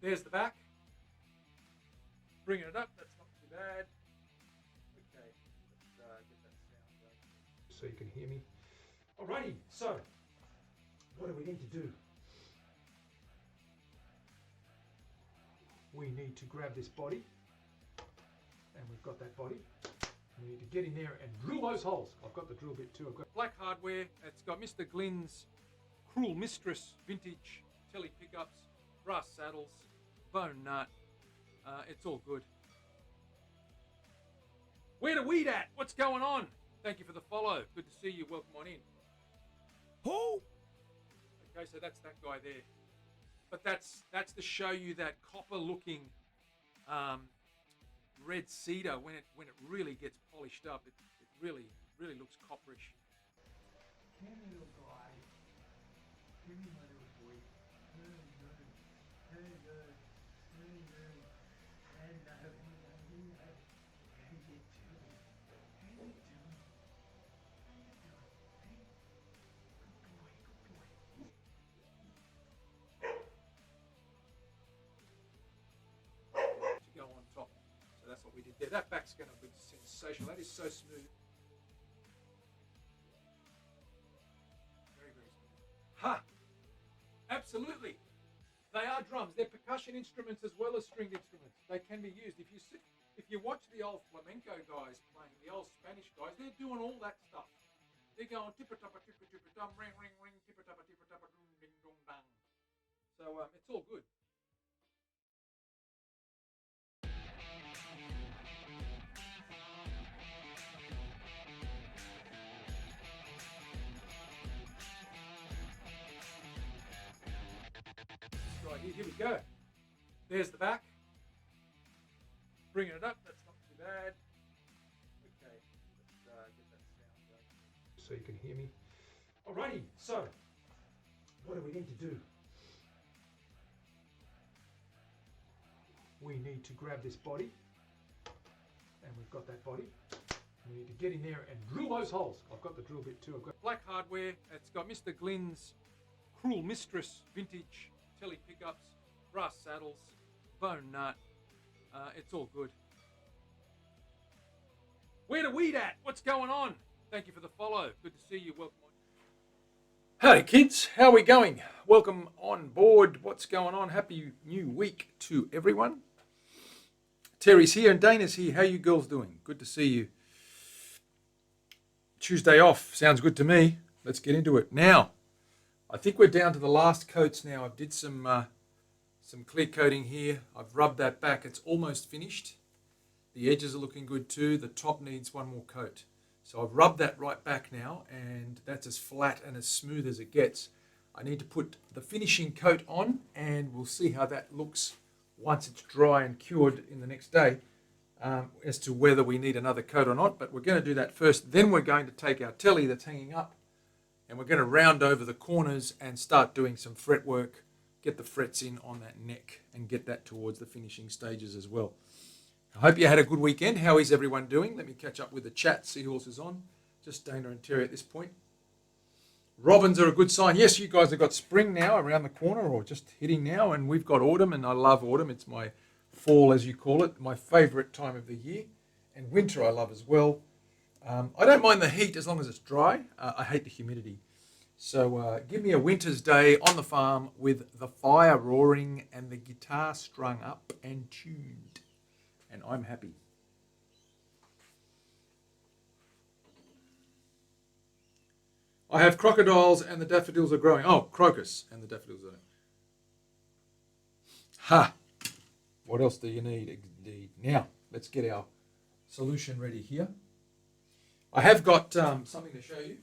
There's the back. Bringing it up, that's not too bad. Okay, let's get that sound going so you can hear me. Alrighty, so what do we need to do? We need to grab this body, and we've got that body. We need to get in there and drill those holes. I've got the drill bit too. I've got black hardware. It's got Mr. Glynn's Cruel Mistress vintage Tele pickups, brass saddles, bone nut. It's all good. Where the weed at? What's going on? Thank you for the follow. Good to see you. Welcome on in. Who? Okay, so that's that guy there. But that's to show you that copper-looking red cedar when it really gets polished up. It really looks copperish. Come here, little guy. Give me my little boy. Hello. Hello. Hello. Hello. How you doing? How you doing? How you doing? Hey? Good boy. To go on top. So that's what we did there. That back's going to be sensational. That is so smooth. Very smooth. Ha! Absolutely. They are drums. They're percussion instruments as well as stringed instruments. They can be used. If you watch the old flamenco guys playing, the old Spanish guys, they're doing all that stuff. They're going tippa-tappa, tippa-tippa-dum, ring, ring, ring, tippa-tappa, tippa-tappa, dum, ding, dong, dang. So it's all good. Right, here we go. There's the back. Bringing it up, that's not too bad. Okay, let's get that sound going so you can hear me. Alrighty, so what do we need to do? We need to grab this body, and we've got that body. We need to get in there and drill those holes. I've got the drill bit too. I've got black hardware. It's got Mr. Glynn's Cruel Mistress vintage Tele pickups, brass saddles, bone nut. It's all good. Where the weed at? What's going on? Thank you for the follow. Good to see you. Welcome on. Howdy kids, how are we going? Welcome on board. What's going on? Happy new week to everyone. Terry's here and Dana's here. How you girls doing? Good to see you. Tuesday off. Sounds good to me. Let's get into it. Now, I think we're down to the last coats now. I did some clear coating here. I've rubbed that back. It's almost finished. The edges are looking good too. The top needs one more coat. So I've rubbed that right back now, and that's as flat and as smooth as it gets. I need to put the finishing coat on, and we'll see how that looks once it's dry and cured in the next day, as to whether we need another coat or not. But we're going to do that first. Then we're going to take our Tele that's hanging up, and we're going to round over the corners and start doing some fret work, get the frets in on that neck, and get that towards the finishing stages as well. I hope you had a good weekend. How is everyone doing? Let me catch up with the chat, see who else is on. Just Dana and Terry at this point. Robins are a good sign. Yes, you guys have got spring now around the corner, or just hitting now, and we've got autumn, and I love autumn. It's my fall, as you call it, my favourite time of the year. And winter I love as well. I don't mind the heat as long as it's dry. I hate the humidity. So give me a winter's day on the farm with the fire roaring and the guitar strung up and tuned. And I'm happy. I have crocodiles and the daffodils are growing. Oh, crocus and the daffodils are. Ha! What else do you need? Indeed. Now, let's get our solution ready here. I have got something to show you.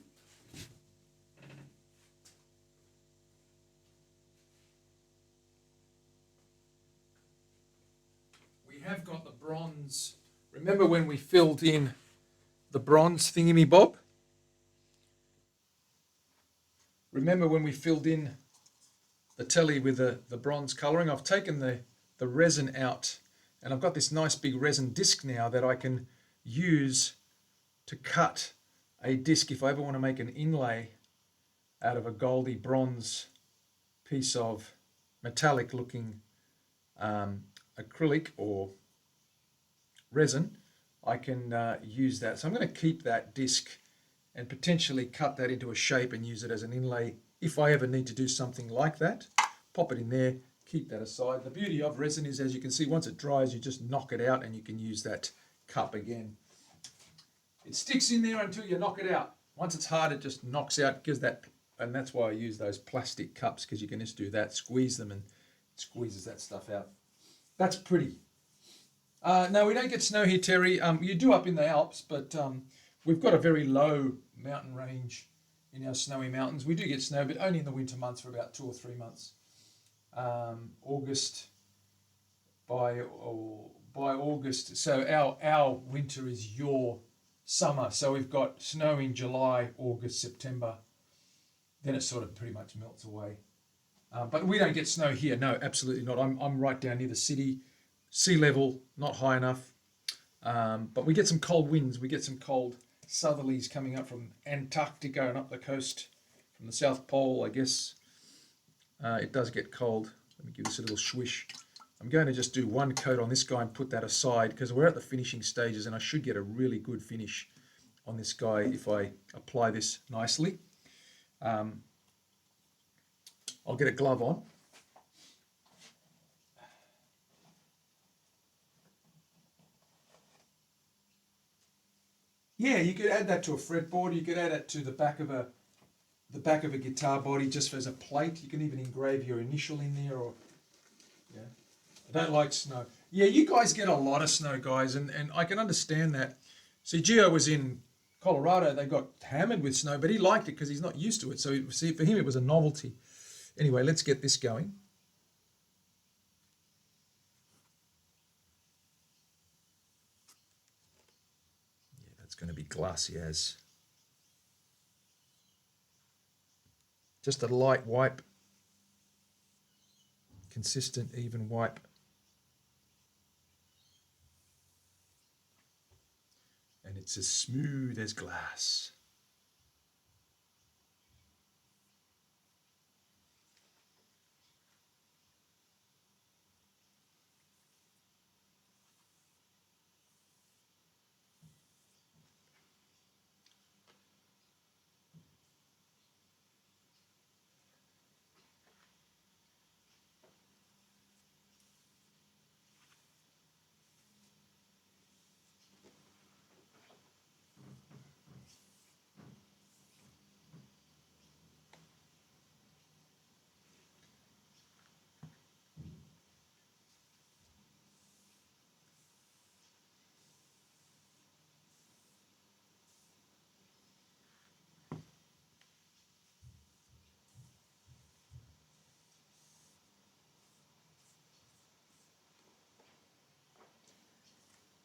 We have got the bronze. Remember when we filled in the bronze thingy-me-bob? Remember when we filled in the Tele with the bronze colouring? I've taken the resin out, and I've got this nice big resin disc now that I can use to cut a disc if I ever want to make an inlay out of a goldy bronze piece of metallic looking acrylic or resin, I can use that. So I'm going to keep that disc and potentially cut that into a shape and use it as an inlay if I ever need to do something like that. Pop it in there, keep that aside. The beauty of resin is, as you can see, once it dries, you just knock it out and you can use that cup again. It sticks in there until you knock it out. Once it's hard, it just knocks out, gives that, and that's why I use those plastic cups, because you can just do that, squeeze them, and it squeezes that stuff out. That's pretty. No, we don't get snow here, Terry. You do up in the Alps, but we've got a very low mountain range in our snowy mountains. We do get snow, but only in the winter months for about 2 or 3 months. August, by August, so our winter is your summer. So we've got snow in July, August, September. Then it sort of pretty much melts away. But we don't get snow here. No, absolutely not. I'm right down near the city. Sea level, not high enough. But we get some cold winds. We get some cold southerlies coming up from Antarctica and up the coast from the South Pole, I guess. It does get cold. Let me give this a little swish. I'm going to just do one coat on this guy and put that aside because we're at the finishing stages and I should get a really good finish on this guy if I apply this nicely. I'll get a glove on. Yeah, you could add that to a fretboard. You could add it to the back of a guitar body just as a plate. You can even engrave your initial in there. Or yeah, I don't like snow. Yeah, you guys get a lot of snow, guys, and I can understand that. See, Gio was in Colorado. They got hammered with snow, but he liked it because he's not used to it. So see, for him, it was a novelty. Anyway, let's get this going. Yeah, that's going to be glassy as. Just a light wipe. Consistent, even wipe. And it's as smooth as glass.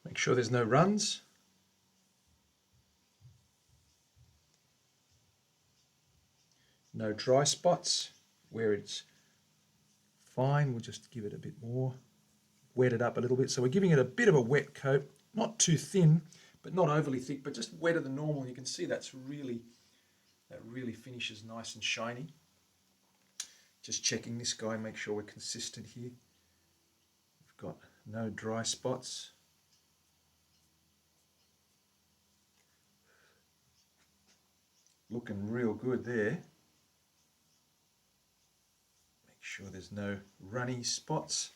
Make sure there's no runs. No dry spots. Where it's fine, we'll just give it a bit more. Wet it up a little bit. So we're giving it a bit of a wet coat. Not too thin, but not overly thick, but just wetter than normal. You can see that really finishes nice and shiny. Just checking this guy, make sure we're consistent here. We've got no dry spots. Looking real good there. Make sure there's no runny spots.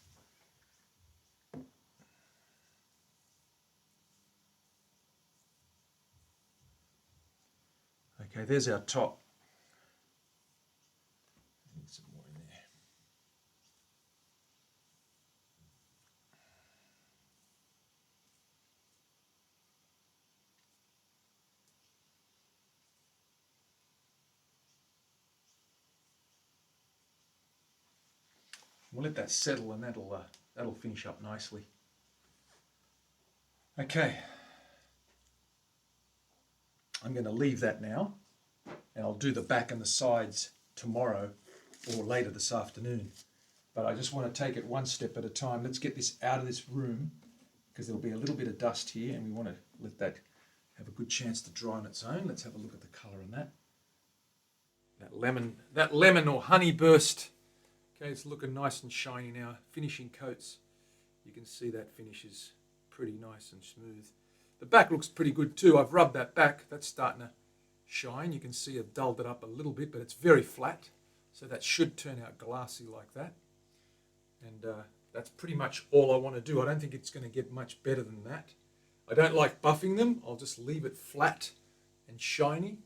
Okay, there's our top. Need some more in there. We'll let that settle and that'll finish up nicely. Okay. I'm going to leave that now and I'll do the back and the sides tomorrow or later this afternoon. But I just want to take it one step at a time. Let's get this out of this room because there'll be a little bit of dust here and we want to let that have a good chance to dry on its own. Let's have a look at the colour on that. That lemon or honey burst Okay, it's looking nice and shiny now. Finishing coats, you can see that finish is pretty nice and smooth. The back looks pretty good too. I've rubbed that back. That's starting to shine. You can see I've dulled it up a little bit, but it's very flat. So that should turn out glassy like that. And that's pretty much all I want to do. I don't think it's going to get much better than that. I don't like buffing them. I'll just leave it flat and shiny.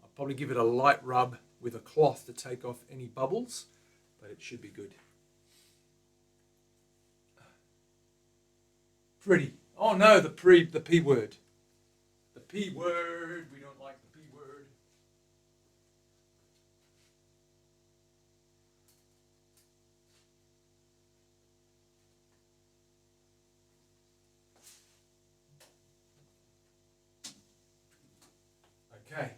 I'll probably give it a light rub with a cloth to take off any bubbles, but it should be good. Pretty. Oh no, the P word. The P word. We don't like the P word. Okay.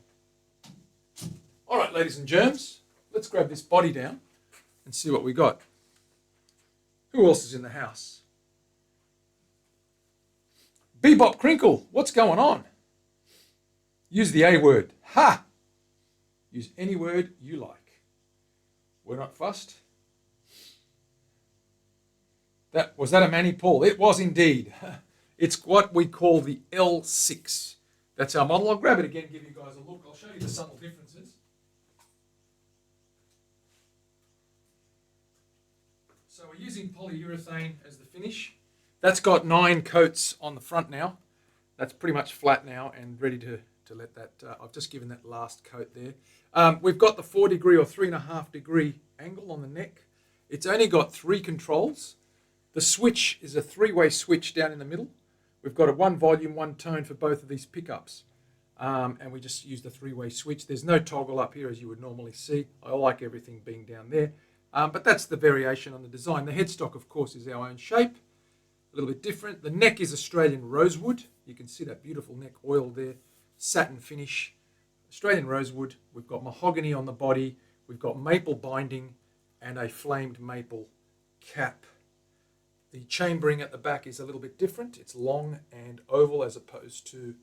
All right, ladies and germs, let's grab this body down and see what we got. Who else is in the house? Bebop Crinkle, what's going on? Use the A word. Ha! Use any word you like. We're not fussed. Was that a Manny Paul? It was indeed. It's what we call the L6. That's our model. I'll grab it again, give you guys a look. I'll show you the subtle differences. So we're using polyurethane as the finish. That's got 9 coats on the front now. That's pretty much flat now and ready to let that, I've just given that last coat there. We've got the 4 degree or 3.5 degree angle on the neck. It's only got 3 controls. The switch is a 3-way switch down in the middle. We've got a 1 volume, 1 tone for both of these pickups. And we just use the 3-way switch. There's no toggle up here as you would normally see. I like everything being down there. But that's the variation on the design. The headstock, of course, is our own shape. A little bit different. The neck is Australian rosewood. You can see that beautiful neck oil there. Satin finish. Australian rosewood. We've got mahogany on the body. We've got maple binding and a flamed maple cap. The chambering at the back is a little bit different. It's long and oval as opposed to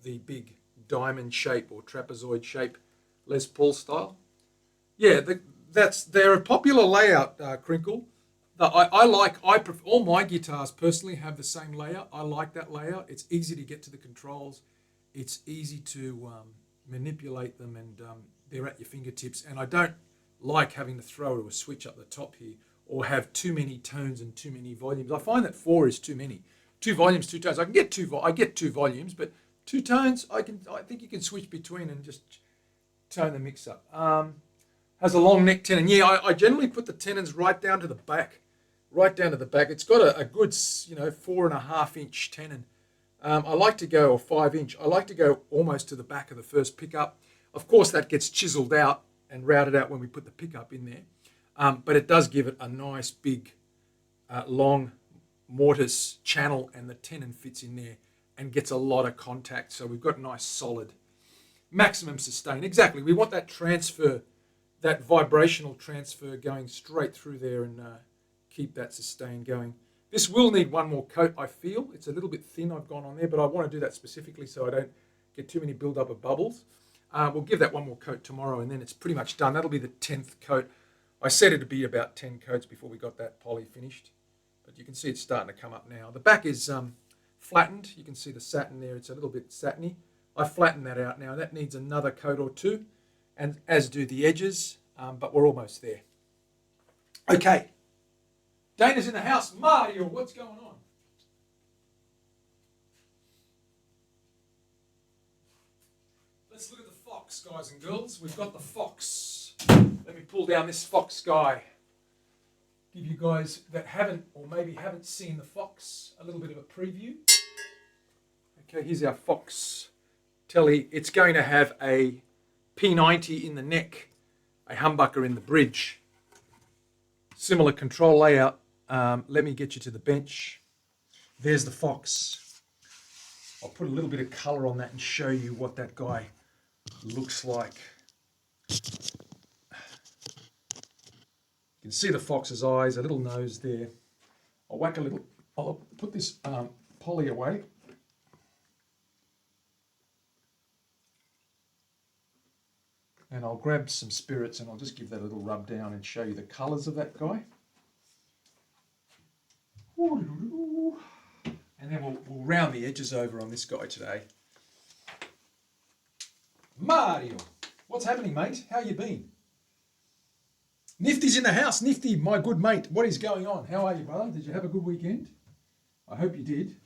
the big diamond shape or trapezoid shape Les Paul style. Yeah, they're a popular layout, Crinkle. All my guitars personally have the same layout. I like that layout. It's easy to get to the controls. It's easy to manipulate them, and they're at your fingertips. And I don't like having to throw to a switch up the top here or have too many tones and too many volumes. I find that 4 is too many. 2 volumes, 2 tones. I get 2 volumes, but 2 tones I think you can switch between and just tone the mix up. Has a long neck tenon. Yeah, I generally put the tenons right down to the back. Right down to the back. It's got a good, 4.5 inch tenon. I like to go, or 5 inch. I like to go almost to the back of the first pickup. Of course, that gets chiseled out and routed out when we put the pickup in there. But it does give it a nice big, long mortise channel, and the tenon fits in there and gets a lot of contact. So we've got nice solid maximum sustain. Exactly. We want that transfer, that vibrational transfer going straight through there and keep that sustain going. This will need 1 more coat, I feel. It's a little bit thin I've gone on there, but I want to do that specifically so I don't get too many build-up of bubbles. We'll give that 1 more coat tomorrow, and then it's pretty much done. That'll be the 10th coat. I said it'd be about 10 coats before we got that poly finished, but you can see it's starting to come up now. The back is flattened. You can see the satin there. It's a little bit satiny. I flattened that out now. That needs another coat or 2, and as do the edges, but we're almost there. Okay. Dana's in the house. Mario, what's going on? Let's look at the Fox, guys and girls. We've got the Fox. Let me pull down this Fox guy. Give you guys that haven't, or maybe haven't seen the Fox, a little bit of a preview. Okay, here's our Fox Tele. It's going to have a P90 in the neck, a humbucker in the bridge. Similar control layout. Let me get you to the bench. There's the Fox. I'll put a little bit of colour on that and show you what that guy looks like. You can see the Fox's eyes, a little nose there. I'll put this poly away. And I'll grab some spirits and I'll just give that a little rub down and show you the colours of that guy. And then we'll round the edges over on this guy today. Mario, what's happening, mate? How you been? Nifty's in the house. Nifty, my good mate. What is going on? How are you, brother? Did you have a good weekend? I hope you did.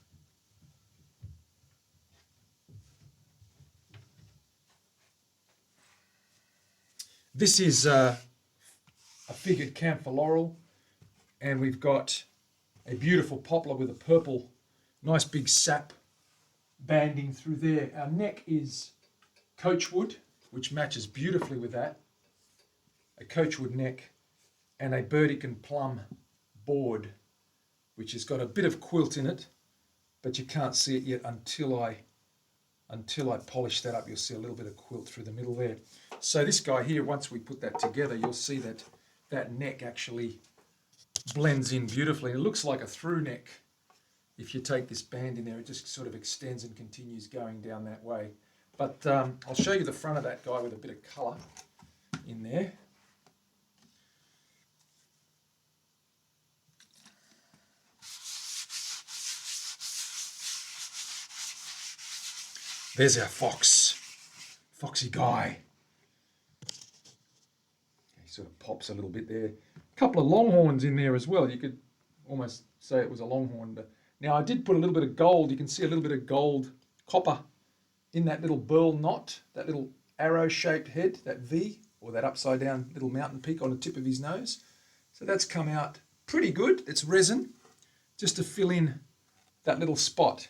This is a figured camphor laurel, and we've got a beautiful poplar with a purple, nice big sap banding through there. Our neck is coachwood, which matches beautifully with that. A coachwood neck, and a burdekin plum board, which has got a bit of quilt in it, but you can't see it yet until I polish that up. You'll see a little bit of quilt through the middle there. So this guy here, once we put that together, you'll see that that neck actually blends in beautifully. It looks like a through neck. If you take this band in there, it just sort of extends and continues going down that way. But I'll show you the front of that guy with a bit of colour in there. There's our foxy guy. He sort of pops a little bit there. A couple of longhorns in there as well. You could almost say it was a longhorn. Now I did put a little bit of gold. You can see a little bit of gold copper in that little burl knot, that little arrow-shaped head, that V, or that upside-down little mountain peak on the tip of his nose. So that's come out pretty good. It's resin, just to fill in that little spot.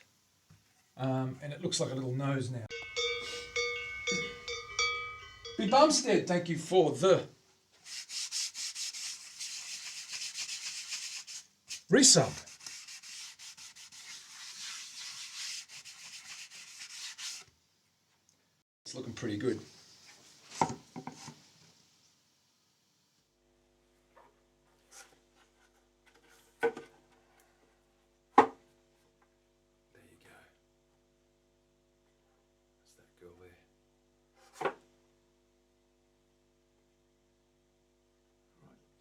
And it looks like a little nose now. Big Bumstead, thank you for the resub. It's looking pretty good.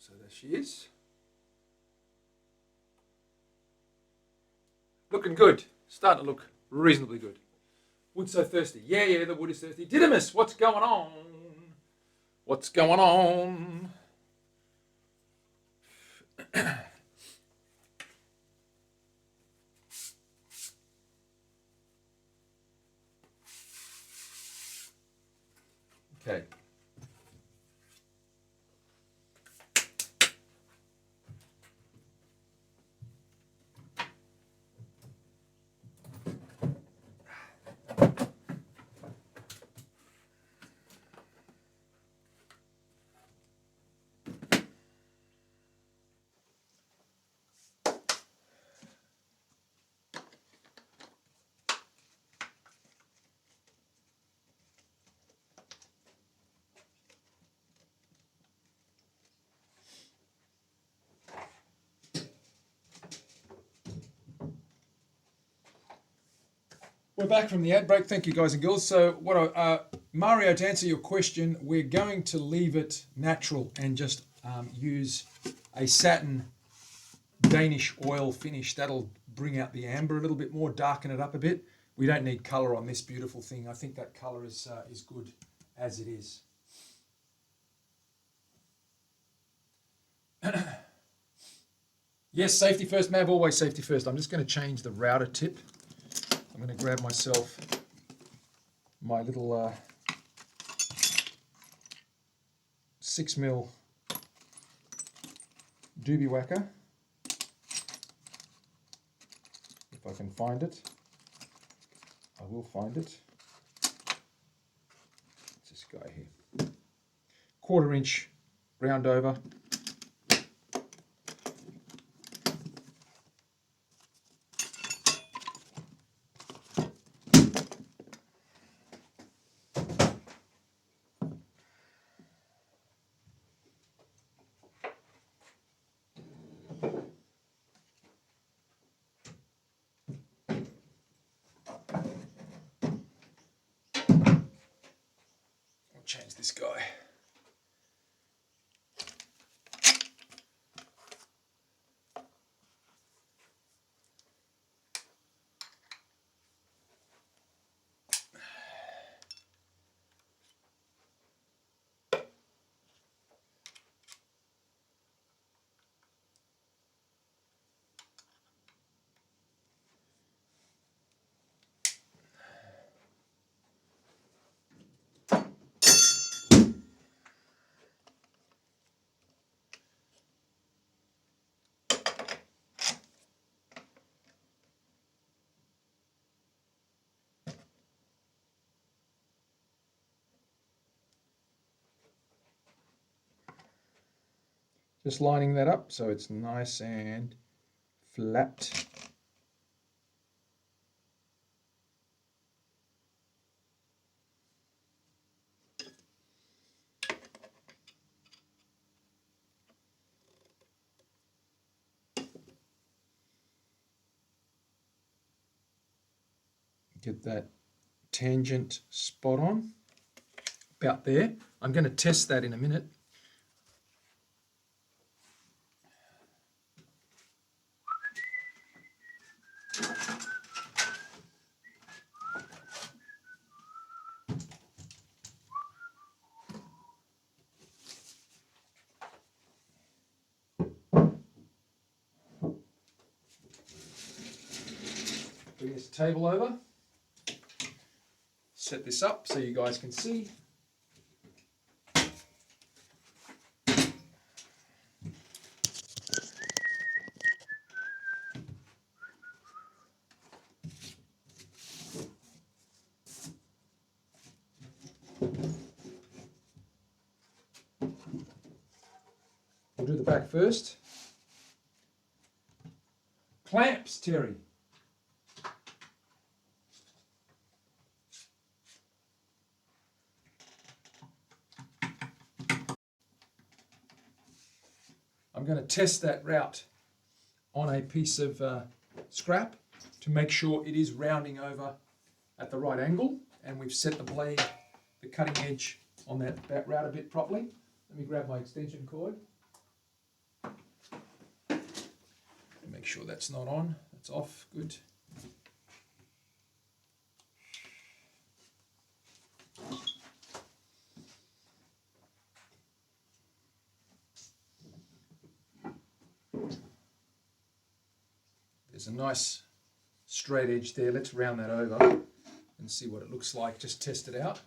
So there she is. Looking good. Starting to look reasonably good. Wood so thirsty. Yeah, the wood is thirsty. Didymus, what's going on? What's going on? Okay. We're back from the ad break. Thank you, guys and girls. So, Mario, to answer your question, we're going to leave it natural and just use a satin Danish oil finish. That'll bring out the amber a little bit more, darken it up a bit. We don't need colour on this beautiful thing. I think that colour is good as it is. Yes, safety first, Mav, always safety first. I'm just going to change the router tip. I'm going to grab myself my little 6mm doobie whacker, if I can find it. I will find it. It's this guy here. 1/4 inch round over. change this guy. Just lining that up so it's nice and flat. Get that tangent spot on, about there. I'm going to test that in a minute. Bring this table over, set this up so you guys can see. We'll do the back first. Clamps, Terry. I'm going to test that route on a piece of scrap to make sure it is rounding over at the right angle, and we've set the blade, the cutting edge on that router bit properly. Let me grab my extension cord. Make sure that's not on, that's off, good. There's a nice straight edge there. Let's round that over and see what it looks like. Just test it out.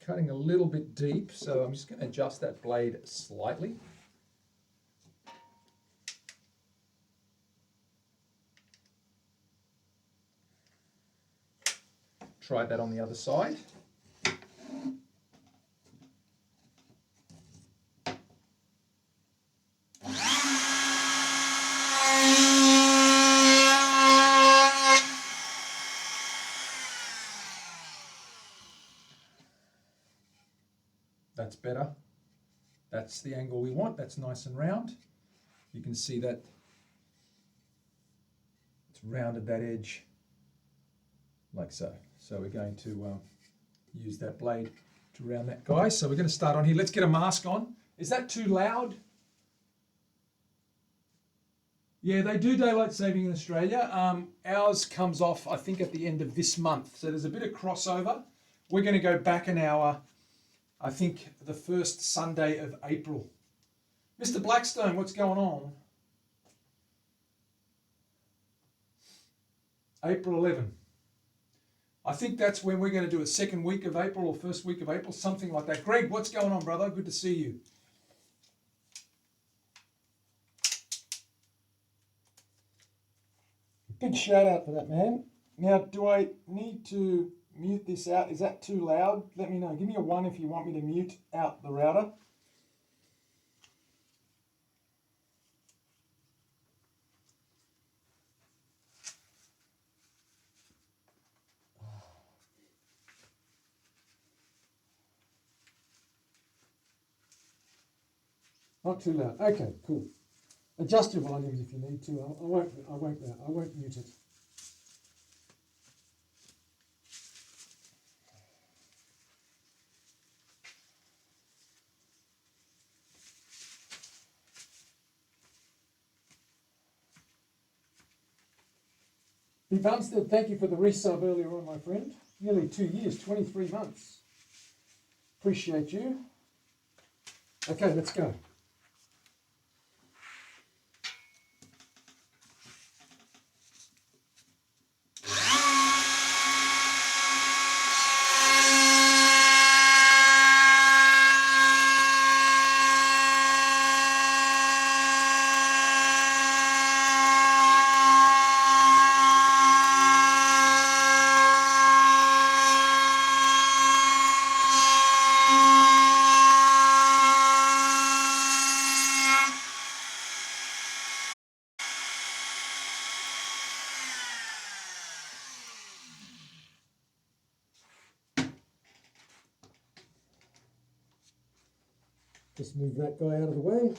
Cutting a little bit deep, so I'm just going to adjust that blade slightly. Try that on the other side. That's better. That's the angle we want. That's nice and round. You can see that it's rounded that edge like so. So we're going to use that blade to round that guy. So we're going to start on here. Let's get a mask on. Is that too loud? Yeah, they do daylight saving in Australia. Ours comes off, I think, at the end of this month. So there's a bit of crossover. We're going to go back an hour, I think, the first Sunday of April. Mr. Blackstone, what's going on? April 11. I think that's when we're going to do a second week of April or first week of April, something like that. Greg, what's going on, brother? Good to see you. Big shout out for that, man. Now, do I need to mute this out? Is that too loud? Let me know. Give me a 1 if you want me to mute out the router. Not too loud. Okay, cool. Adjust your volumes if you need to. I won't mute it. B Bumstead, thank you for the resub earlier on, my friend. Nearly 2 years, 23 months. Appreciate you. Okay, let's go. Just move that guy out of the way.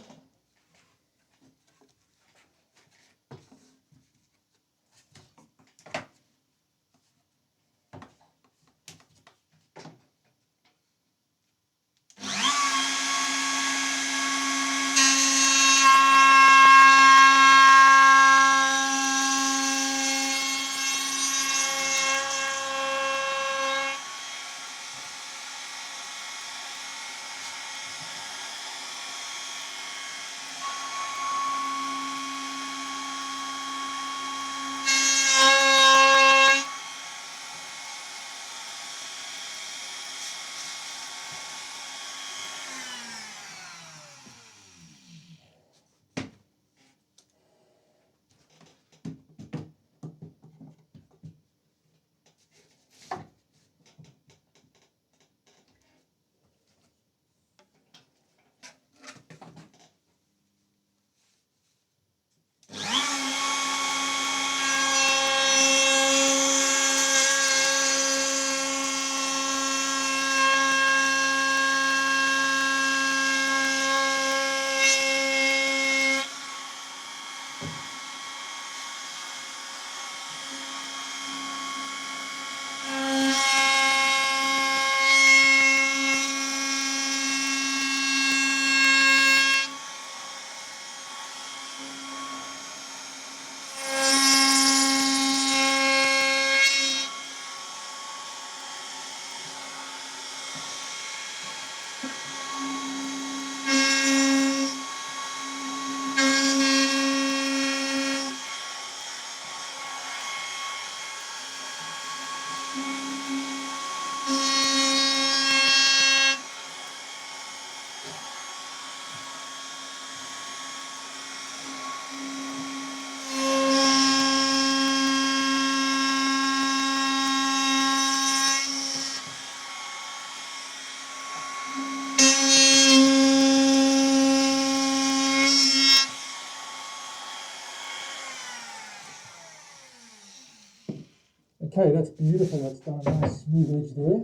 Okay, that's beautiful. That's done a nice smooth edge there.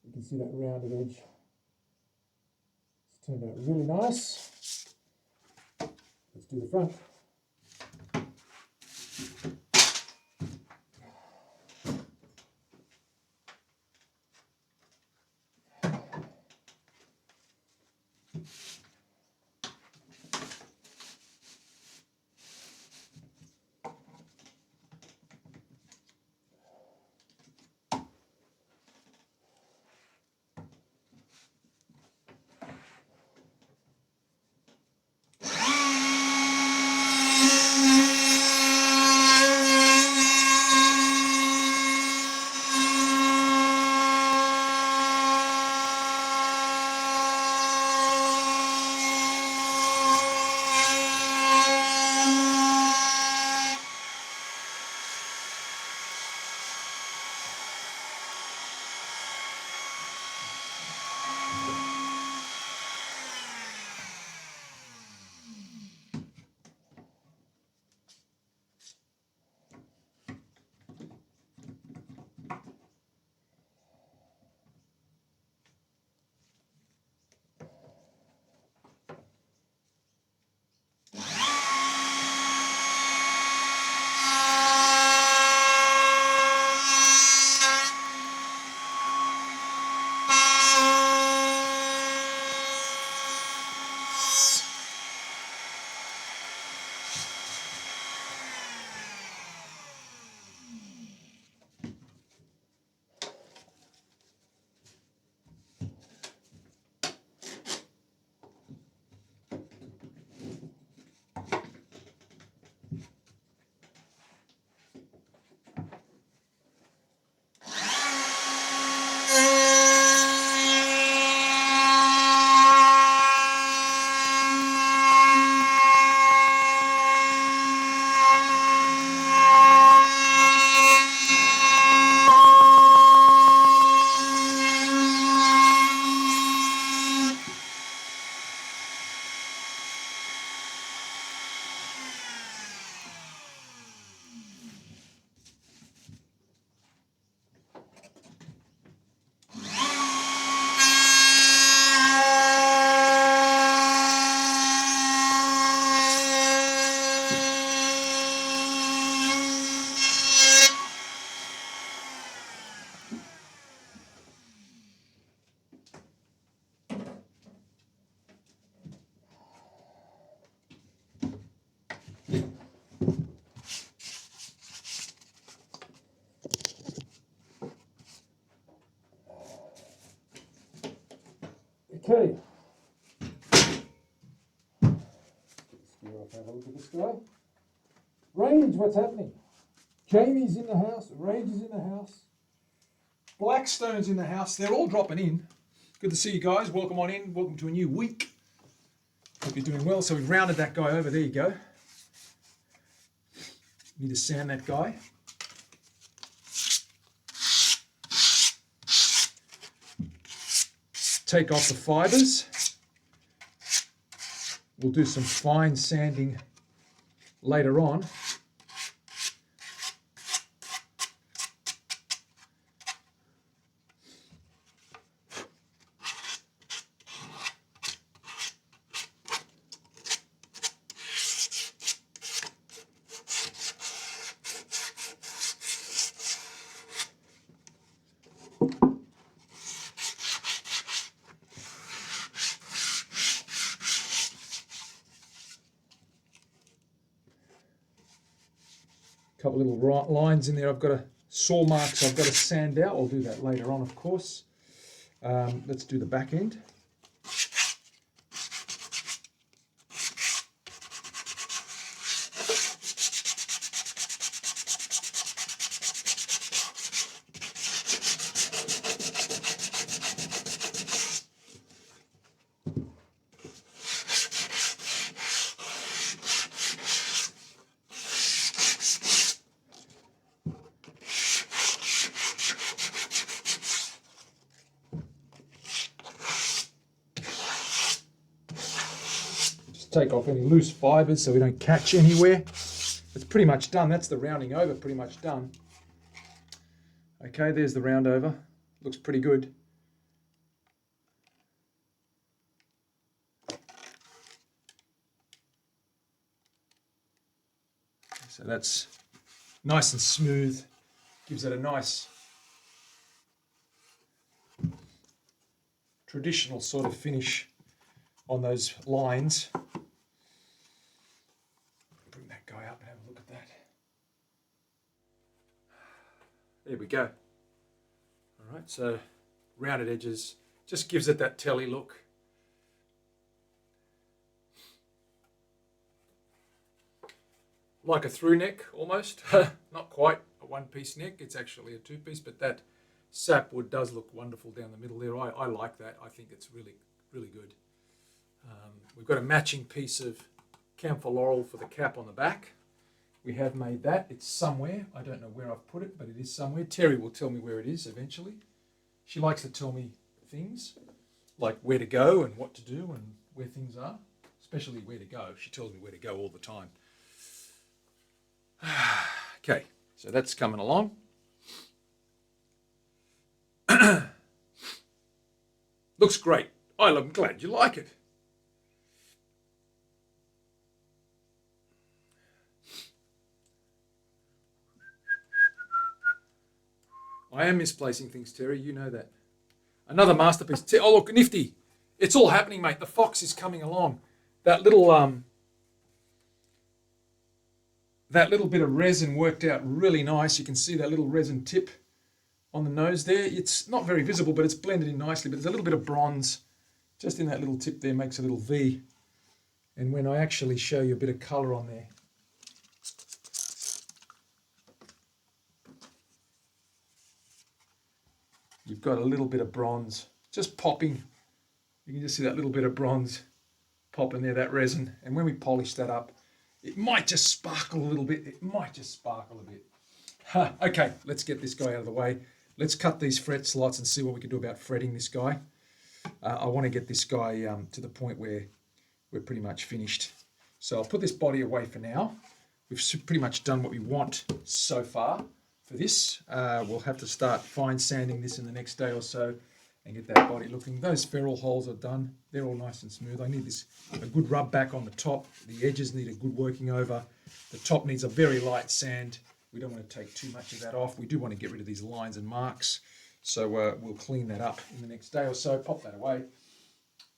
You can see that rounded edge. It's turned out really nice. Let's do the front. Okay. Let's go off, have a look at this guy. Rage, what's happening? Jamie's in the house. Rage is in the house. Blackstone's in the house. They're all dropping in. Good to see you guys. Welcome on in. Welcome to a new week. Hope you're doing well. So we've rounded that guy over. There you go. Need to sand that guy. Take off the fibers. We'll do some fine sanding later on. Couple little lines in there. I've got a saw marks I've got to sand out. I'll do that later on, of course. Let's do the back end. Take off any loose fibers so we don't catch anywhere. It's pretty much done. That's the rounding over, pretty much done. Okay, there's the round over. Looks pretty good. So that's nice and smooth. Gives it a nice traditional sort of finish on those lines. Bring that guy up and have a look at that. There we go. All right, so rounded edges just gives it that Tele look. Like a through neck almost. Not quite a one-piece neck, it's actually a two-piece, but that sapwood does look wonderful down the middle there. I like that. I think it's really, really good. We've got a matching piece of camphor laurel for the cap on the back. We have made that. It's somewhere. I don't know where I've put it, but it is somewhere. Terry will tell me where it is eventually. She likes to tell me things, like where to go and what to do and where things are, especially where to go. She tells me where to go all the time. Okay, so that's coming along. Looks great. I'm glad you like it. I am misplacing things, Terry. You know that. Another masterpiece. Oh, look, nifty. It's all happening, mate. The fox is coming along. That little bit of resin worked out really nice. You can see that little resin tip on the nose there. It's not very visible, but it's blended in nicely. But there's a little bit of bronze just in that little tip there, makes a little V. And when I actually show you a bit of colour on there, you've got a little bit of bronze just popping. You can just see that little bit of bronze popping there, that resin. And when we polish that up, it might just sparkle a little bit. It might just sparkle a bit. Okay, let's get this guy out of the way. Let's cut these fret slots and see what we can do about fretting this guy. I want to get this guy to the point where we're pretty much finished. So I'll put this body away for now. We've pretty much done what we want so far for this. We'll have to start fine sanding this in the next day or so and get that body looking. Those ferrule holes are done. They're all nice and smooth. I need a good rub back on the top. The edges need a good working over. The top needs a very light sand. We don't want to take too much of that off. We do want to get rid of these lines and marks. So we'll clean that up in the next day or so. Pop that away.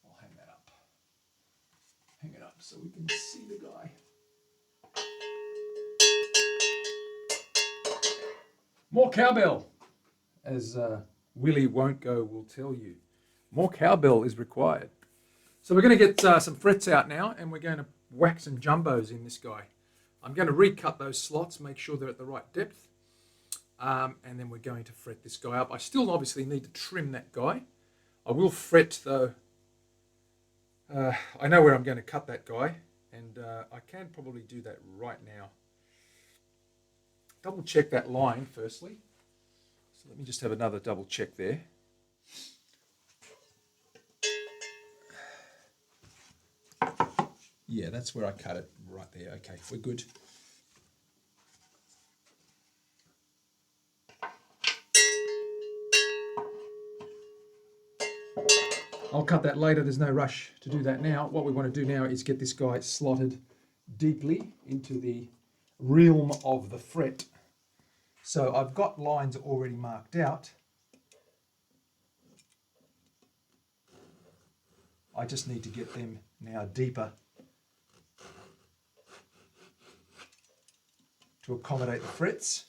I'll hang that up. Hang it up so we can see the guy. More cowbell, as Willie Won't Go will tell you. More cowbell is required. So we're going to get some frets out now, and we're going to whack some jumbos in this guy. I'm going to recut those slots, make sure they're at the right depth, and then we're going to fret this guy up. I still obviously need to trim that guy. I will fret though. I know where I'm going to cut that guy, and I can probably do that right now. Double check that line firstly. So let me just have another double check there. Yeah, that's where I cut it, right there. Okay, we're good. I'll cut that later, there's no rush to do that now. What we want to do now is get this guy slotted deeply into the realm of the fret. So I've got lines already marked out. I just need to get them now deeper to accommodate the frets.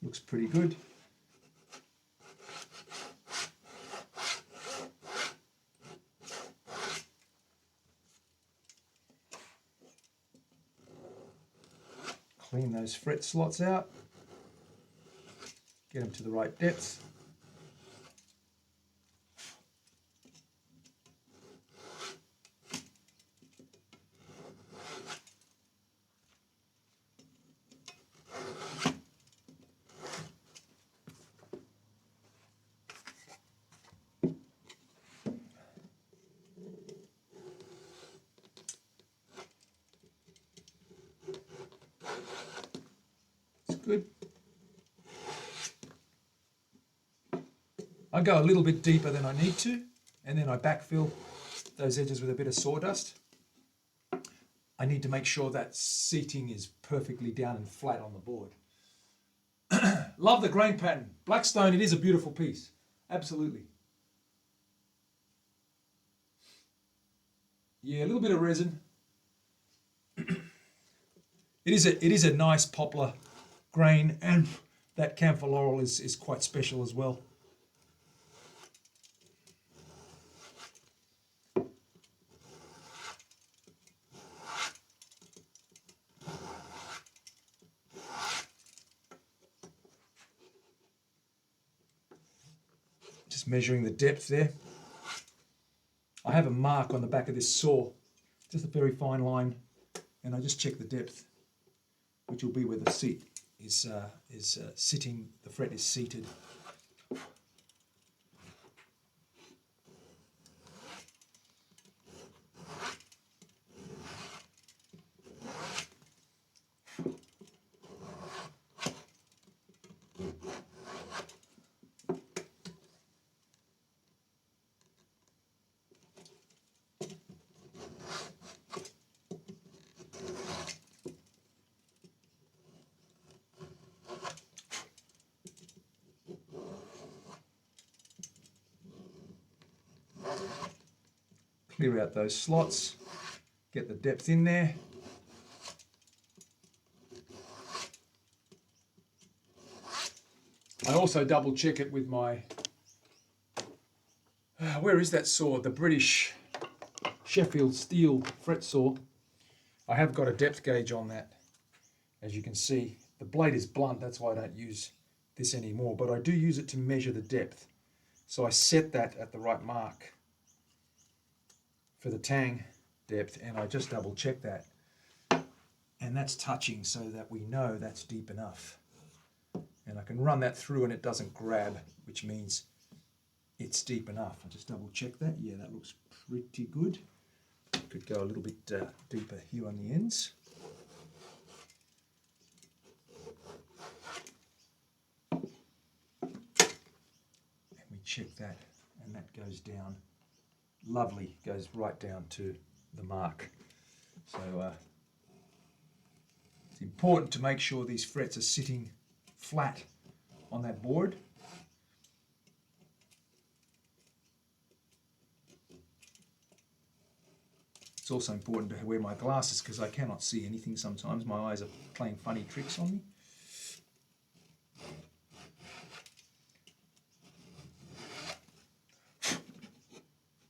Looks pretty good. Clean those fret slots out. Get them to the right depth. Good. I go a little bit deeper than I need to, and then I backfill those edges with a bit of sawdust. I need to make sure that seating is perfectly down and flat on the board. Love the grain pattern. Blackstone, it is a beautiful piece. Absolutely. Yeah, a little bit of resin. It is a nice poplar grain, and that camphor laurel is quite special as well. Just measuring the depth there. I have a mark on the back of this saw, just a very fine line, and I just check the depth, which will be where the seat is sitting, the fret is seated. Clear out those slots, get the depth in there. I also double check it with my, where is that saw? The British Sheffield steel fret saw. I have got a depth gauge on that. As you can see, the blade is blunt, that's why I don't use this anymore, but I do use it to measure the depth. So I set that at the right mark for the tang depth, and I just double check that. And that's touching so that we know that's deep enough. And I can run that through and it doesn't grab, which means it's deep enough. I just double check that. Yeah, that looks pretty good. Could go a little bit deeper here on the ends. And we check that, and that goes down. Lovely, goes right down to the mark. So it's important to make sure these frets are sitting flat on that board. It's also important to wear my glasses because I cannot see anything sometimes. My eyes are playing funny tricks on me.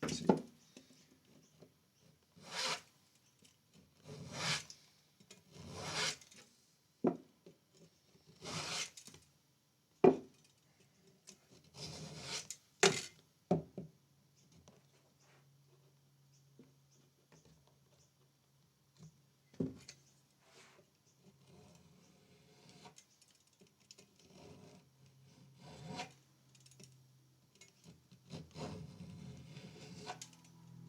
See.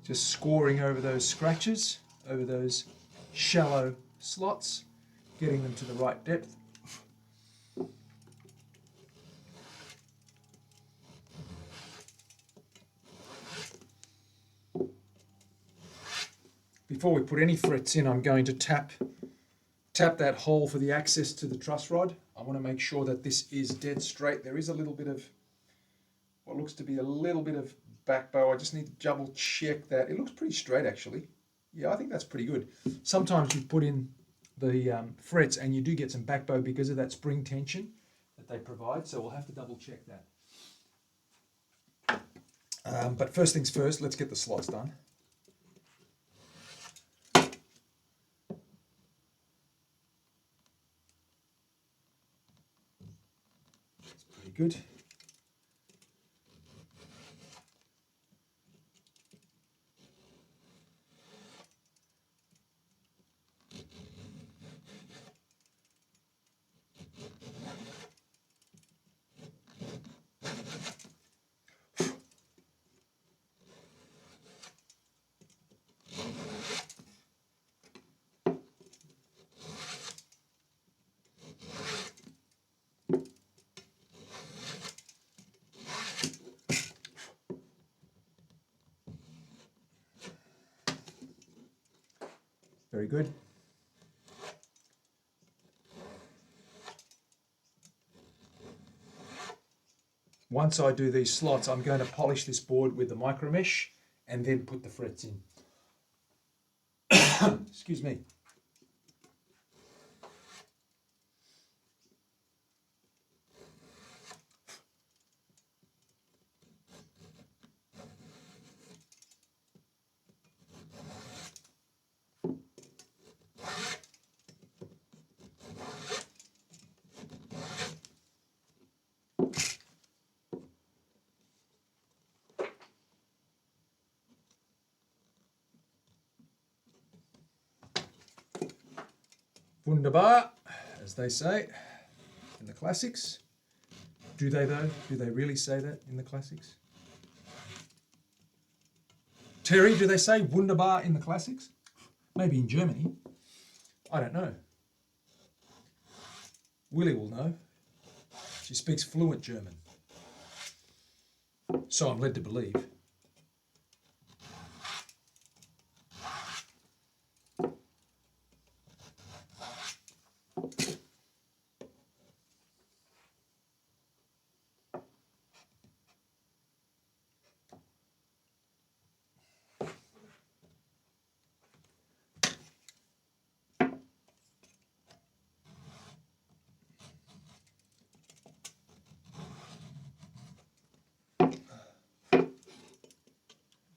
Just scoring over those scratches, over those shallow slots, getting them to the right depth. Before we put any frets in, I'm going to tap that hole for the access to the truss rod. I want to make sure that this is dead straight. There is a little bit of what looks to be a little bit of back bow. I just need to double check that. It looks pretty straight actually. Yeah, I think that's pretty good. Sometimes you put in the frets and you do get some back bow because of that spring tension that they provide, so we'll have to double check that. But first things first, let's get the slots done. That's pretty good. Very good. Once I do these slots, I'm going to polish this board with the micro mesh and then put the frets in. Excuse me. Wunderbar, as they say in the classics. Do they though? Do they really say that in the classics? Terry, do they say wunderbar in the classics? Maybe in Germany. I don't know. Willie will know. She speaks fluent German. So I'm led to believe.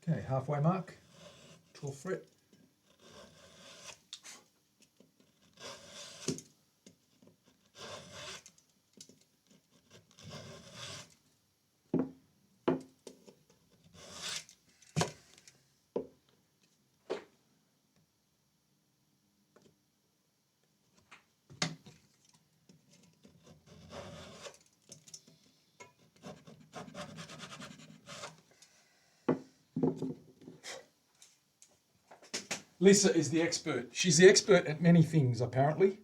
Okay, halfway mark, 12th fret. Lisa is the expert. She's the expert at many things, apparently.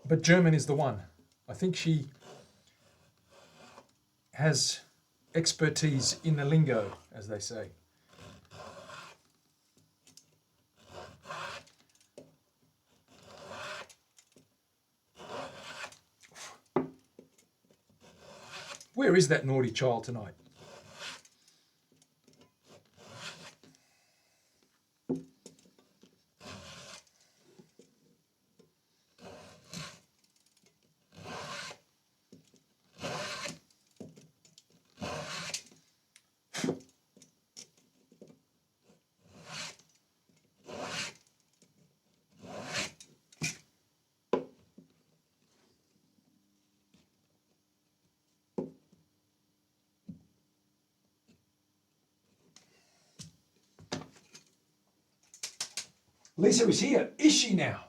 But German is the one. I think she has expertise in the lingo, as they say. Where is that naughty child tonight? Lisa is here. Is she now?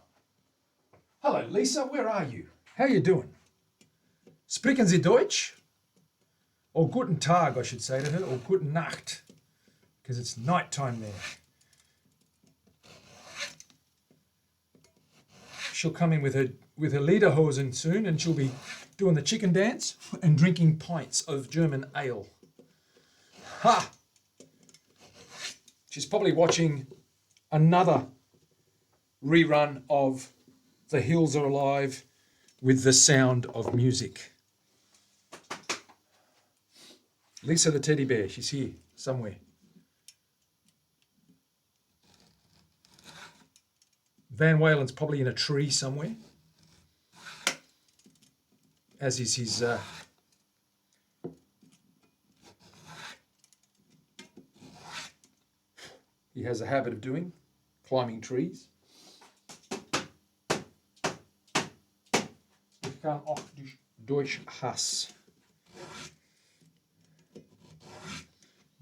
Hello, Lisa. Where are you? How you doing? Sprechen Sie Deutsch? Or guten Tag, I should say to her, or guten Nacht, because it's night time there. She'll come in with her lederhosen soon, and she'll be doing the chicken dance and drinking pints of German ale. Ha! She's probably watching another rerun of The Hills Are Alive with the sound of music. Lisa the teddy bear, she's here somewhere. Van Walen's probably in a tree somewhere, as is his he has a habit of doing, climbing trees. Ich kann auch Deutsch Hass.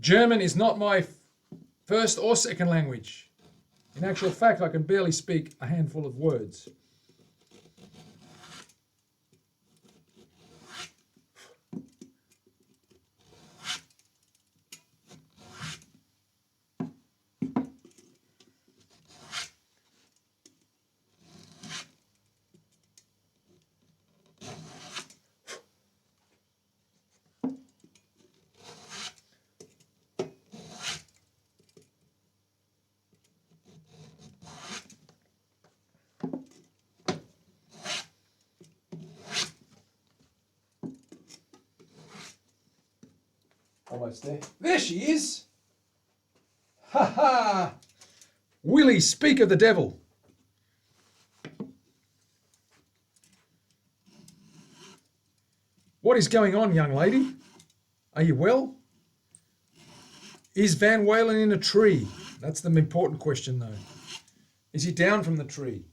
German is not my first or second language. In actual fact, I can barely speak a handful of words. Almost there. There she is. Ha ha! Willie, speak of the devil. What is going on, young lady? Are you well? Is Van Walen in a tree? That's the important question, though. Is he down from the tree?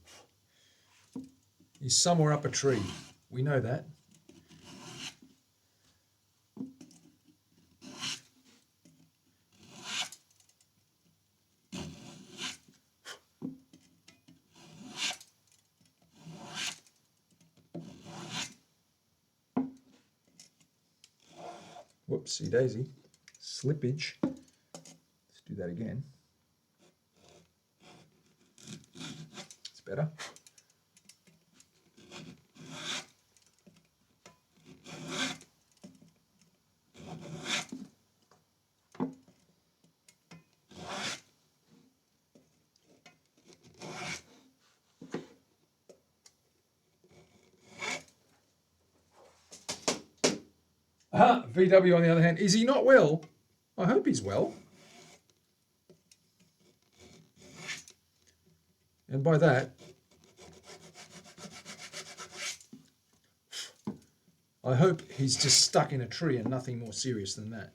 He's somewhere up a tree. We know that. Whoopsie daisy. Slippage. Let's do that again. It's better. VW, on the other hand, is he not well? I hope he's well. And by that, I hope he's just stuck in a tree and nothing more serious than that.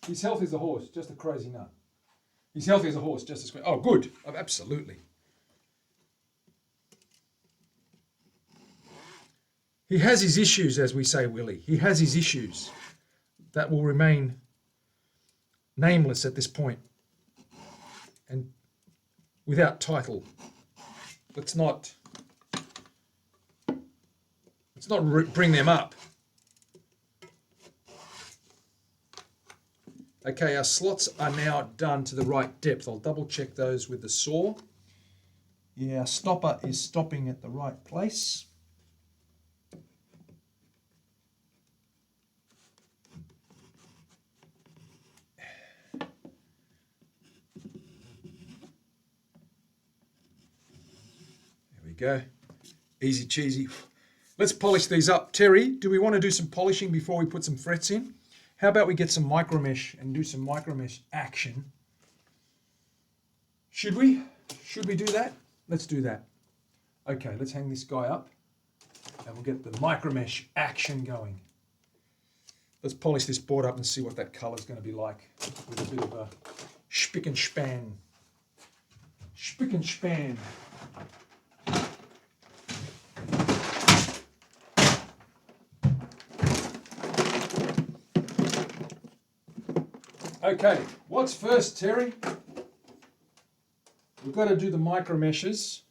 He's healthy as a horse, just a crazy nut. He's healthy as a horse, just as crazy. Oh, good. Oh, absolutely. He has his issues, as we say, Willie. He has his issues that will remain nameless at this point and without title. Let's not bring them up. Okay, our slots are now done to the right depth. I'll double check those with the saw. Yeah, our stopper is stopping at the right place. Go. Easy cheesy. Let's polish these up. Terry, do we want to do some polishing before we put some frets in? How about we get some micromesh and do some micromesh action? Should we? Should we do that? Let's do that. Okay, let's hang this guy up and we'll get the micromesh action going. Let's polish this board up and see what that color is going to be like with a bit of a spick and span. Spick and span. Okay, what's first, Terry? We've got to do the micro meshes.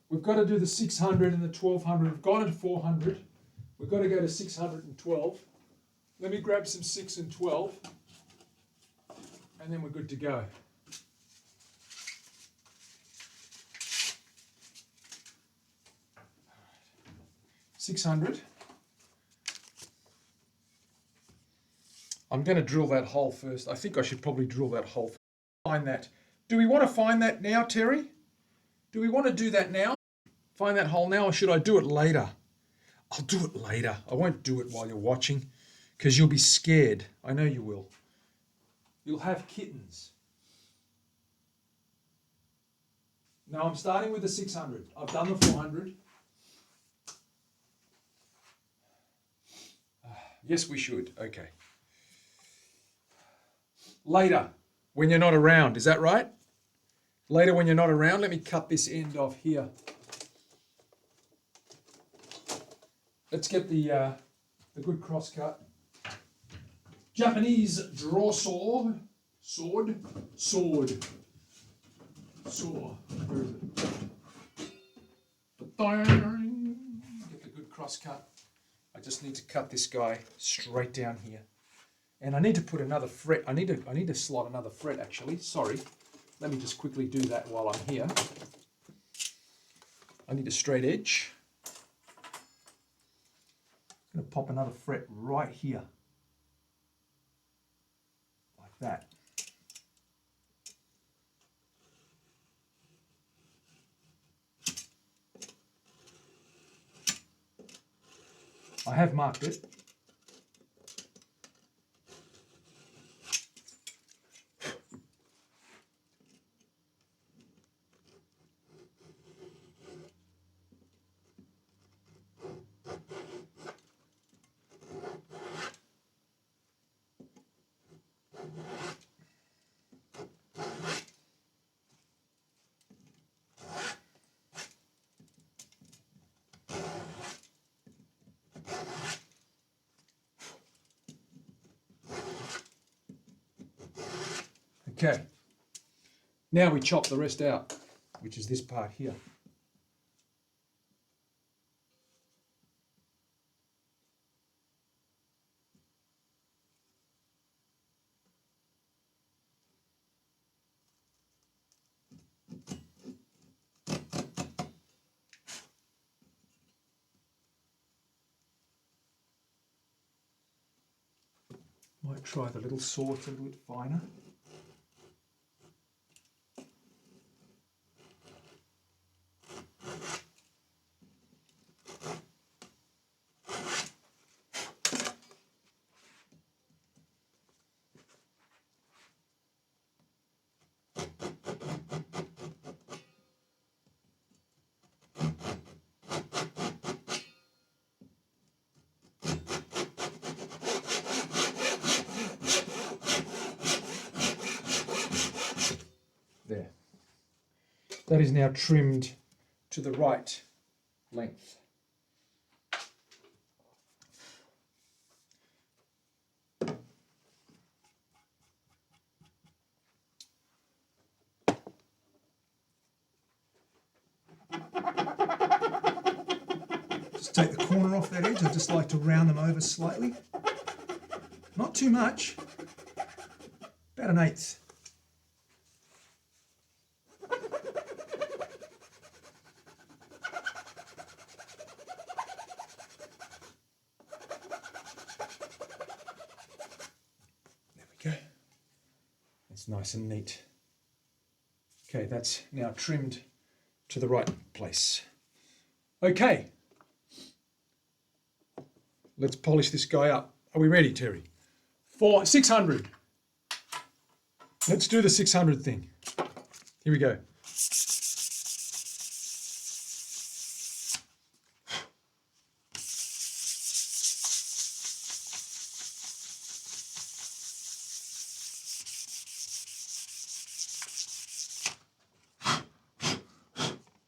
We've got to do the 600 and the 1200. We've gone to 400. We've got to go to 612. Let me grab some 6 and 12, and then we're good to go. $600. I'm going to drill that hole first. I think I should probably drill that hole first. Find that. Do we want to find that now, Terry? Do we want to do that now? Find that hole now, or should I do it later? I'll do it later. I won't do it while you're watching, because you'll be scared. I know you will. You'll have kittens. Now I'm starting with the 600. I've done the 400. Yes, we should. Okay. Later, when you're not around. Is that right? Later, when you're not around, let me cut this end off here. Let's get the good cross cut. Japanese draw saw. Saw. Where is it? Get the good cross cut. I just need to cut this guy straight down here. And I need to put another fret. I need to slot another fret actually. Sorry. Let me just quickly do that while I'm here. I need a straight edge. I'm going to pop another fret right here. Like that. I have marked it. Okay, now we chop the rest out, which is this part here. Might try the little saw, it's a little bit finer. There. That is now trimmed to the right length. Just take the corner off that edge. I just like to round them over slightly. Not too much. About an eighth. There we go. That's nice and neat. Okay, that's now trimmed to the right place. Okay. Let's polish this guy up. Are we ready, Terry? 600. Let's do the 600 thing. Here we go.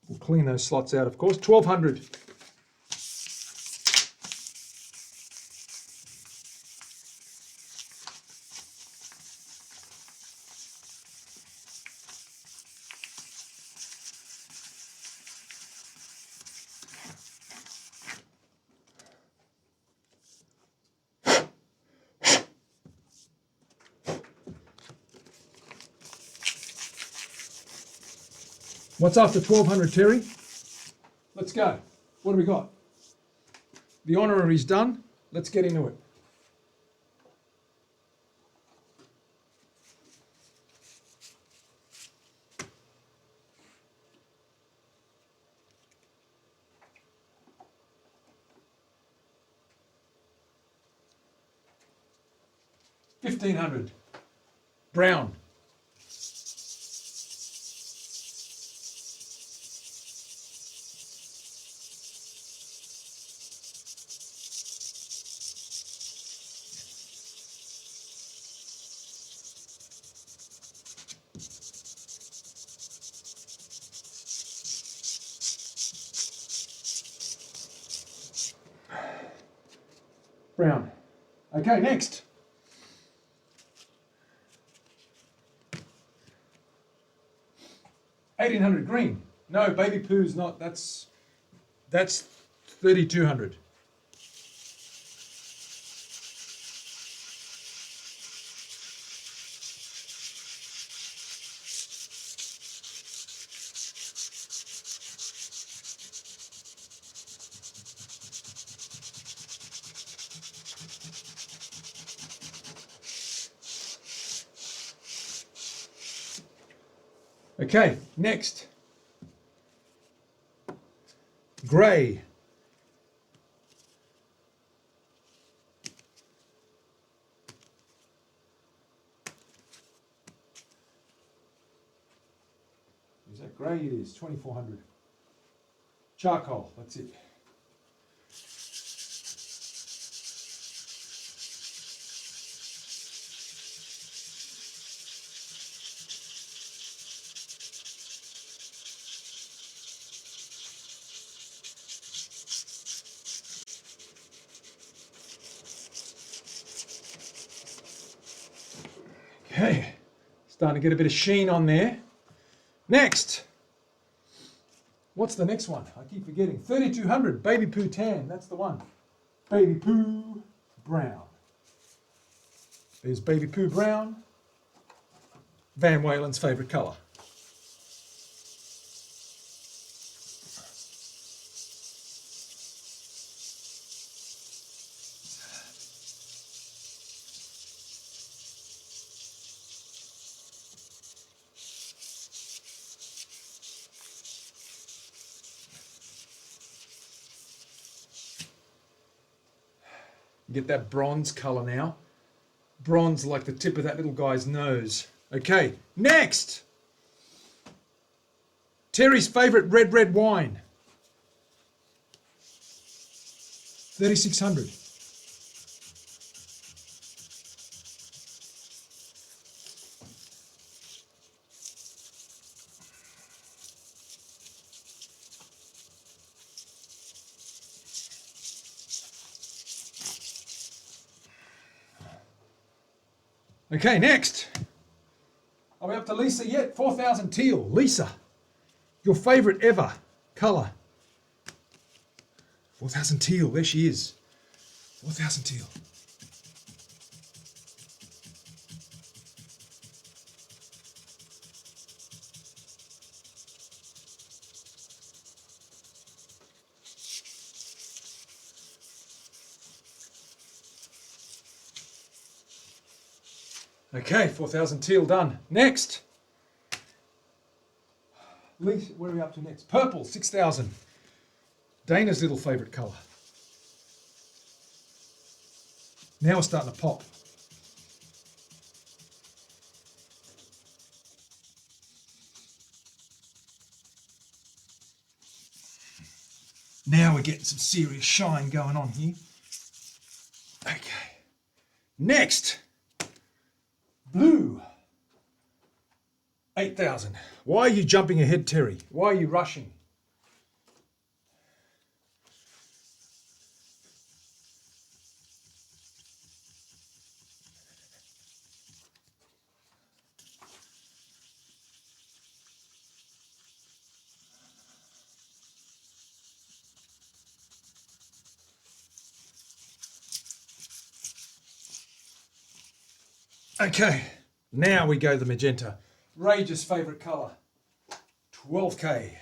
We'll clean those slots out, of course. 1200. What's after 1200, Terry? Let's go. What do we got? The honorary's done. Let's get into it. $1,500. Brown. Brown. Okay, next. $1,800 green. No, baby poo's not. That's $3,200. Okay, next. Grey. Is that grey? It is, 2,400. Charcoal, that's it. Okay, starting to get a bit of sheen on there. Next, what's the next one? I keep forgetting. 3,200, baby poo tan, that's the one. Baby poo brown. There's baby poo brown, Van Walen's favourite colour. Get that bronze colour now. Bronze like the tip of that little guy's nose. Okay, next. Terry's favourite red wine. 3,600. Okay, next. Are we up to Lisa yet? 4,000 teal. Lisa, your favourite ever colour. 4,000 teal. There she is. 4,000 teal. Okay, 4,000 teal done. Next. Lisa, where are we up to next? Purple, 6,000. Dana's little favourite colour. Now we're starting to pop. Now we're getting some serious shine going on here. Okay. Next. Blue. 8,000. Why are you jumping ahead, Terry? Why are you rushing? Okay, now we go the magenta. Rage's favourite colour. 12K.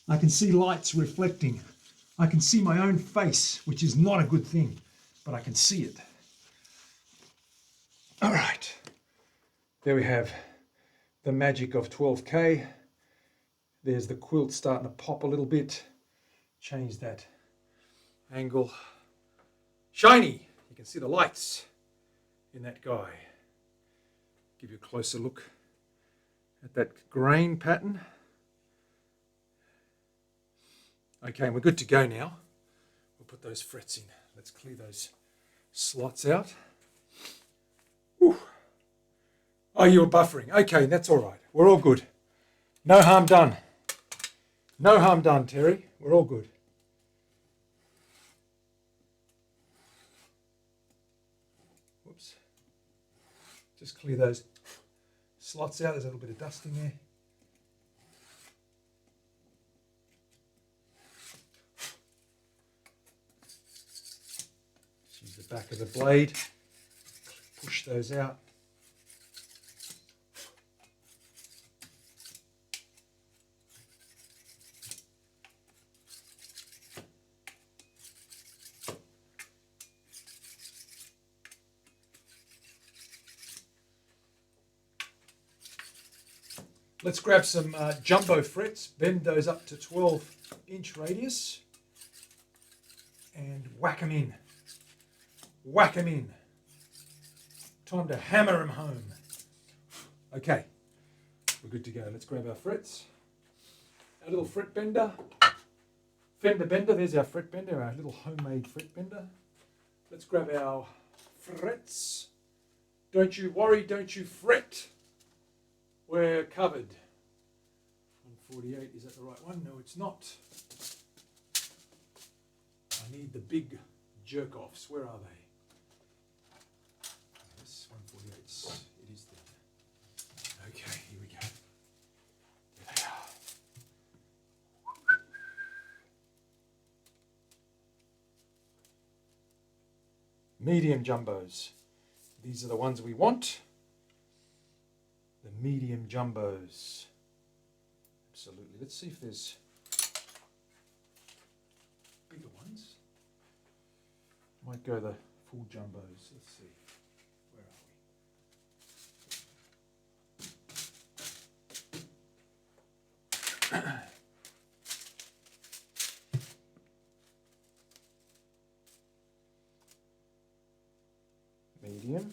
I can see lights reflecting. I can see my own face, which is not a good thing, but I can see it. All right. There we have the magic of 12K. There's the quilt starting to pop a little bit. Change that angle. Shiny. You can see the lights in that guy. Give you a closer look at that grain pattern. Okay, and we're good to go now. We'll put those frets in. Let's clear those slots out. Whew. Oh, you were buffering. Okay, that's all right. We're all good. No harm done. No harm done, Terry. We're all good. Whoops. Just clear those slots out. There's a little bit of dust in there. Use the back of the blade. Push those out. Let's grab some jumbo frets, bend those up to 12-inch radius, and whack them in. Whack them in. Time to hammer them home. Okay, we're good to go. Let's grab our frets. Our little fret bender. Fender bender, there's our fret bender, our little homemade fret bender. Let's grab our frets. Don't you worry, don't you fret. We're covered. 148, is that the right one? No, it's not. I need the big jerk-offs. Where are they? Yes, 148s. It is there. Okay, here we go. There they are. Medium jumbos. These are the ones we want. The medium jumbos. Absolutely. Let's see if there's bigger ones. Might go the full jumbos. Let's see. Where are we? Medium.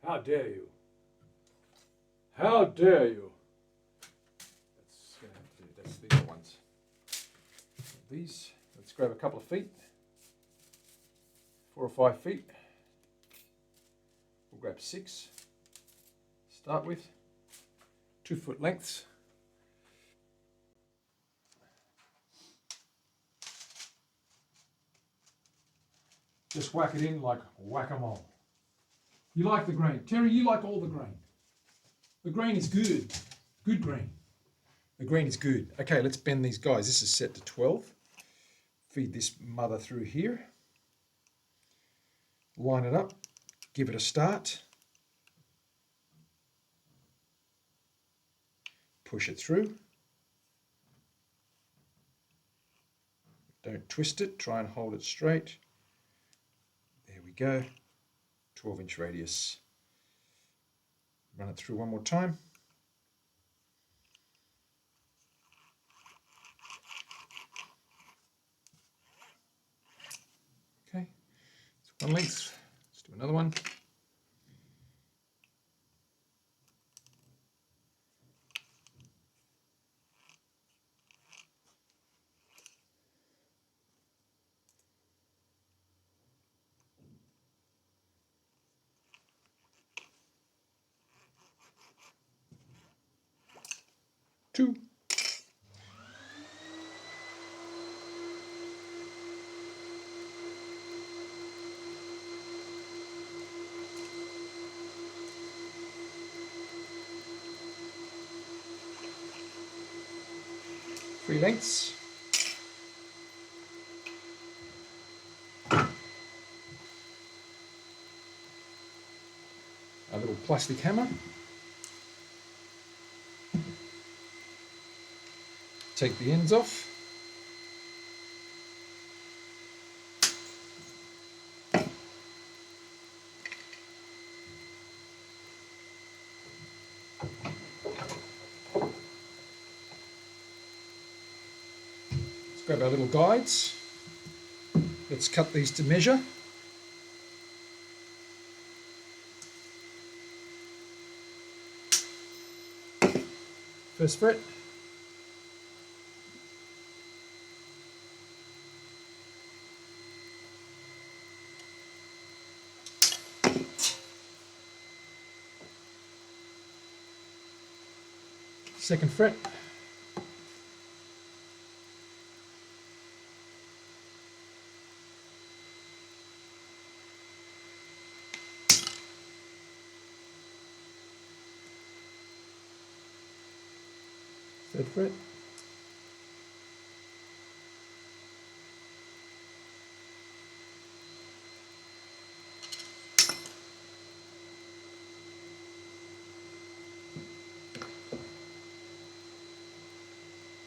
How dare you? How dare you? That's going to have to do. That's the bigger ones. These, let's grab a couple of feet. 4 or 5 feet. We'll grab 6. Start with 2 foot lengths. Just whack it in like whack-a-mole. You like the grain. Terry, you like all the grain. The grain is good. Good grain. The grain is good. Okay, let's bend these guys. This is set to 12. Feed this mother through here. Line it up. Give it a start. Push it through. Don't twist it. Try and hold it straight. There we go. 12-inch radius. Run it through one more time. Okay, it's one length. Let's do another one. Two. 3 lengths. A little plastic hammer. Take the ends off. Let's grab our little guides. Let's cut these to measure. First fret. Second fret. Third fret.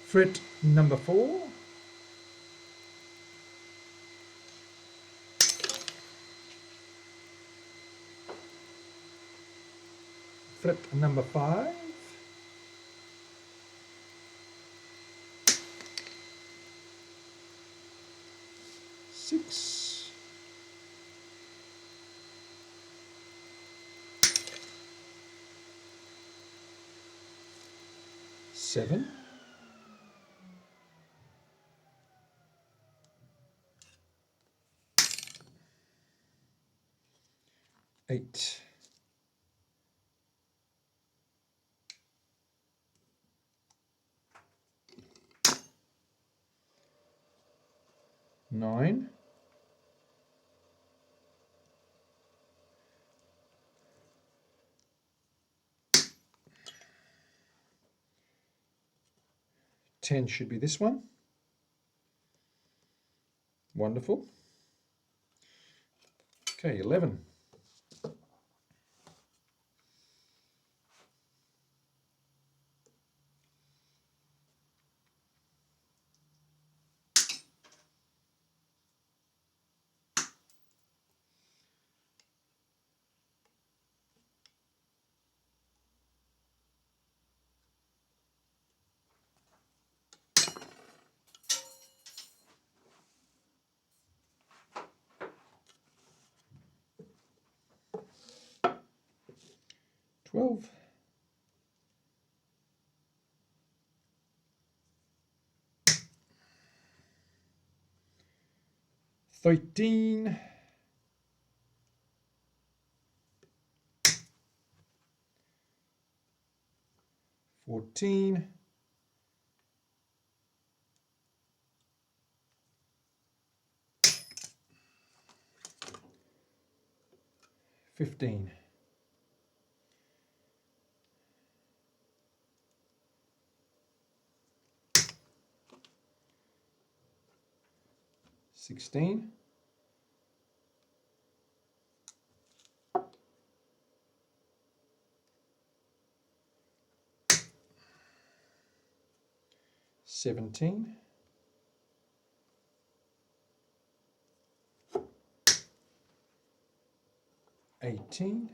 Fret number 4. Fret number 5. Six. Seven. 8. 9. 10 should be this one. Wonderful. Okay, 11. 12. 13. 14. 15. 16. 17. 18.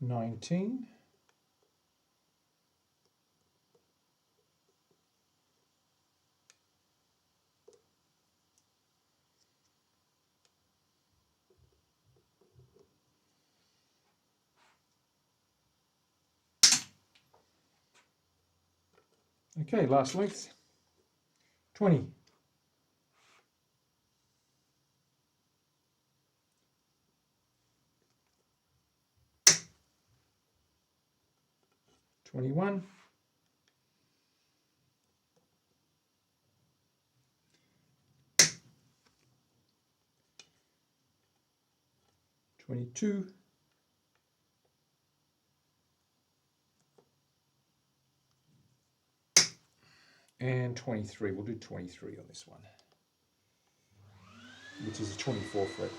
19. 20. Last length. 20. 21. 22. 22. And 23. We'll do 23 on this one, which is a 24 fret.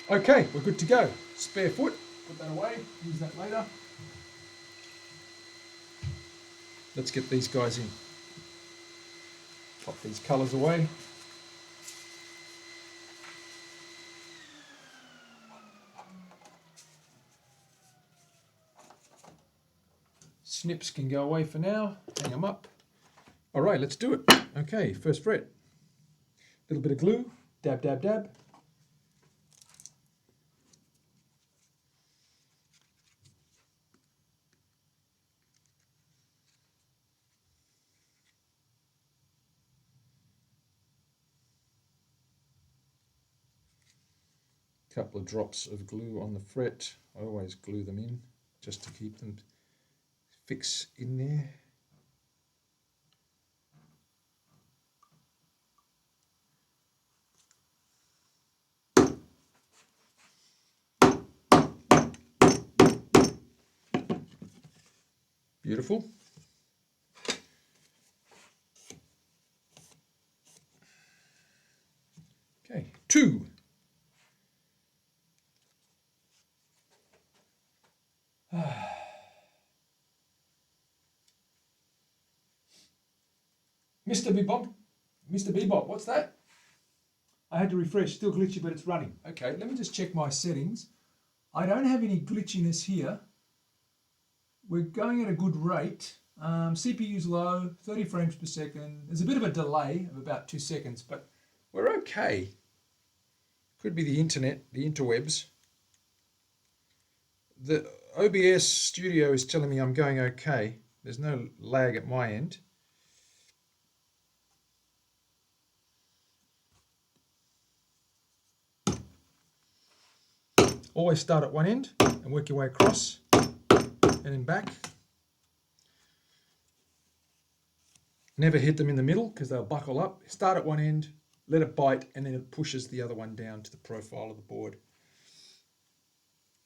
Okay, we're good to go. Spare foot, put that away, use that later. Let's get these guys in. Pop these colours away. Snips can go away for now. Hang them up. All right, let's do it. Okay, first fret. Little bit of glue. Dab, dab, dab. Couple of drops of glue on the fret. I always glue them in just to keep them fixed in there. Beautiful. Okay, 2. Mr. Bebop, Mr. Bebop, what's that? I had to refresh, still glitchy, but it's running. Okay, let me just check my settings. I don't have any glitchiness here. We're going at a good rate. CPU's low, 30 frames per second. There's a bit of a delay of about 2 seconds, but we're okay. Could be the internet, the interwebs. The OBS studio is telling me I'm going okay. There's no lag at my end. Always start at one end and work your way across and then back. Never hit them in the middle because they'll buckle up. Start at one end, let it bite, and then it pushes the other one down to the profile of the board.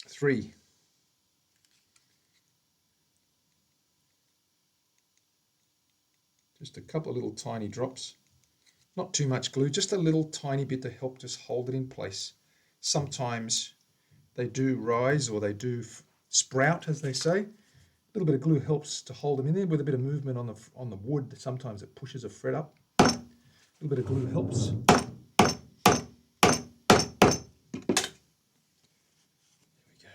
3. Just a couple of little tiny drops. Not too much glue, just a little tiny bit to help just hold it in place. Sometimes they do rise or they do sprout, as they say. A little bit of glue helps to hold them in there with a bit of movement on the wood. Sometimes it pushes a fret up. A little bit of glue helps. There we go.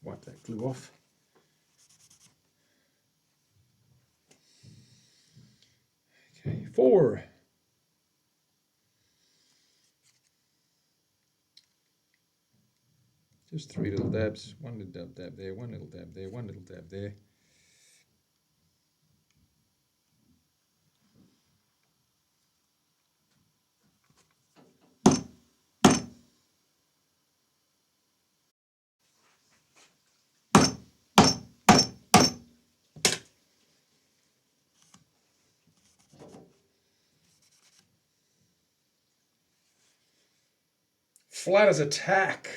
Wipe that glue off. Okay, 4. Just 3 little dabs. One little dab there, one little dab there, one little dab there. Flat as a tack.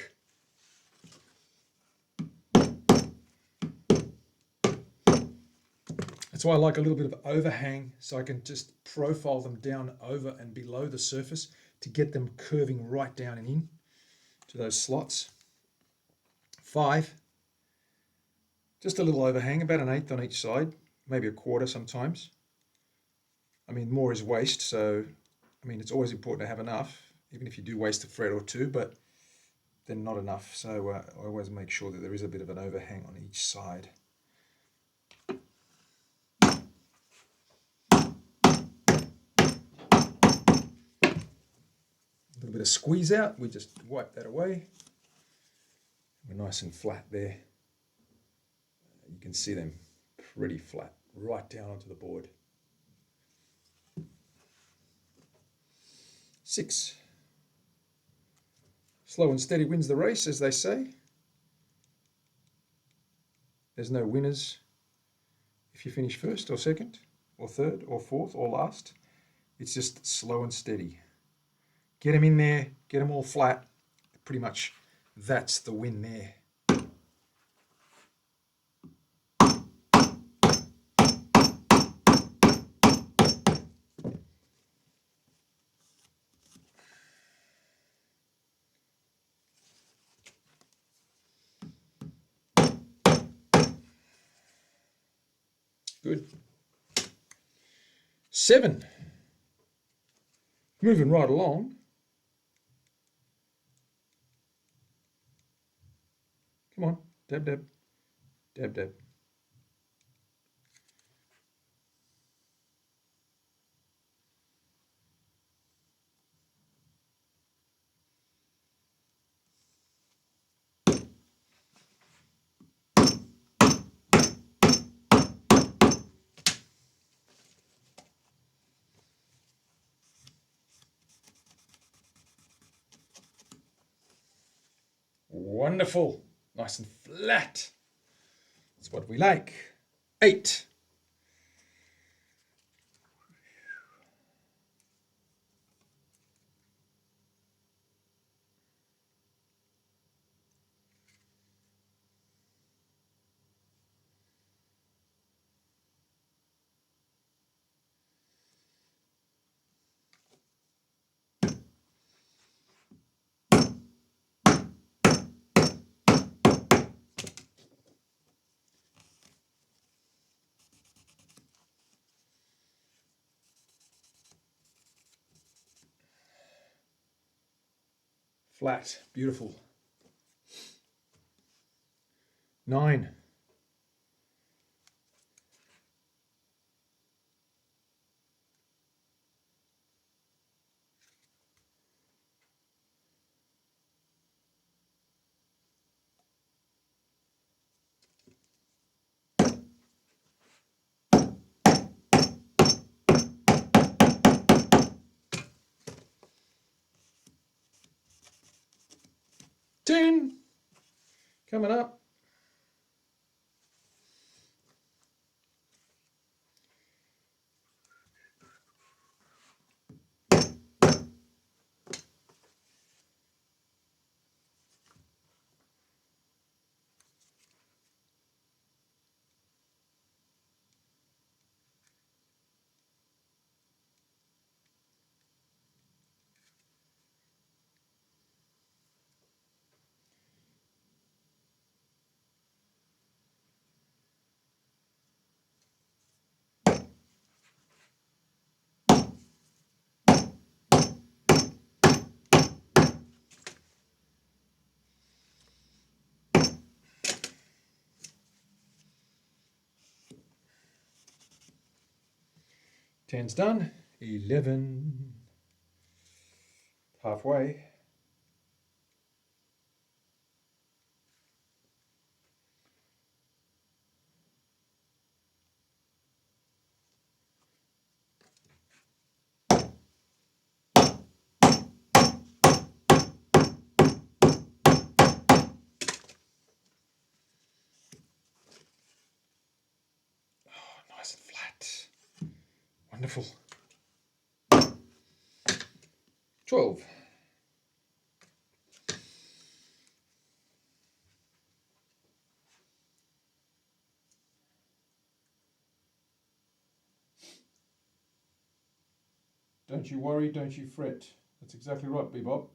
That's why I like a little bit of overhang, so I can just profile them down over and below the surface to get them curving right down and in to those slots. 5. Just a little overhang, about 1/8 on each side, maybe 1/4 sometimes. I mean, more is waste, so I mean, it's always important to have enough, even if you do waste a fret or two, but then not enough. So I always make sure that there is a bit of an overhang on each side. A little bit of squeeze out, we just wipe that away. We're nice and flat there. You can see them pretty flat, right down onto the board. 6. Slow and steady wins the race, as they say. There's no winners if you finish first or second or third or fourth or last. It's just slow and steady. Get them in there, get them all flat. Pretty much that's the win there. Good. 7. Moving right along. Come on. Dab, dab. Dab, dab. Wonderful. Nice and flat. That's what we like. 8. Flat. Beautiful. 9. Ten. Coming up. Ten's done. 11. Halfway. Nice and flat. Wonderful. 12. Don't you worry, don't you fret. That's exactly right, Bebop.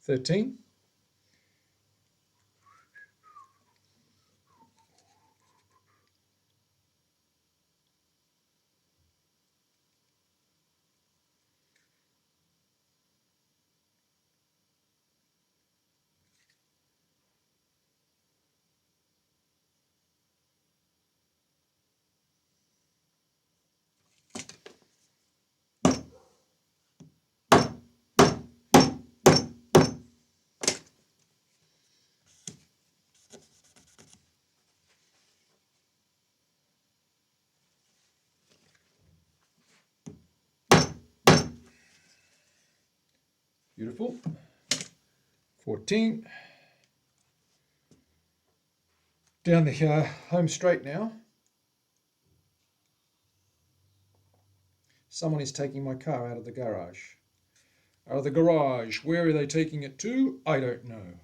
$13. Beautiful. 14. Down the home straight now. Someone is taking my car out of the garage. Out of the garage. Where are they taking it to? I don't know.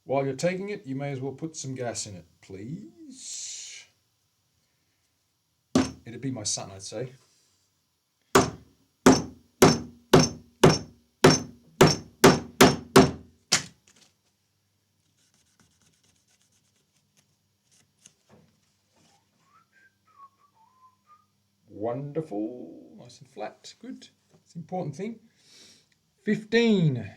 While you're taking it, you may as well put some gas in it, please. It'd be my son, I'd say. Wonderful. Nice and flat. Good. That's the important thing. 15.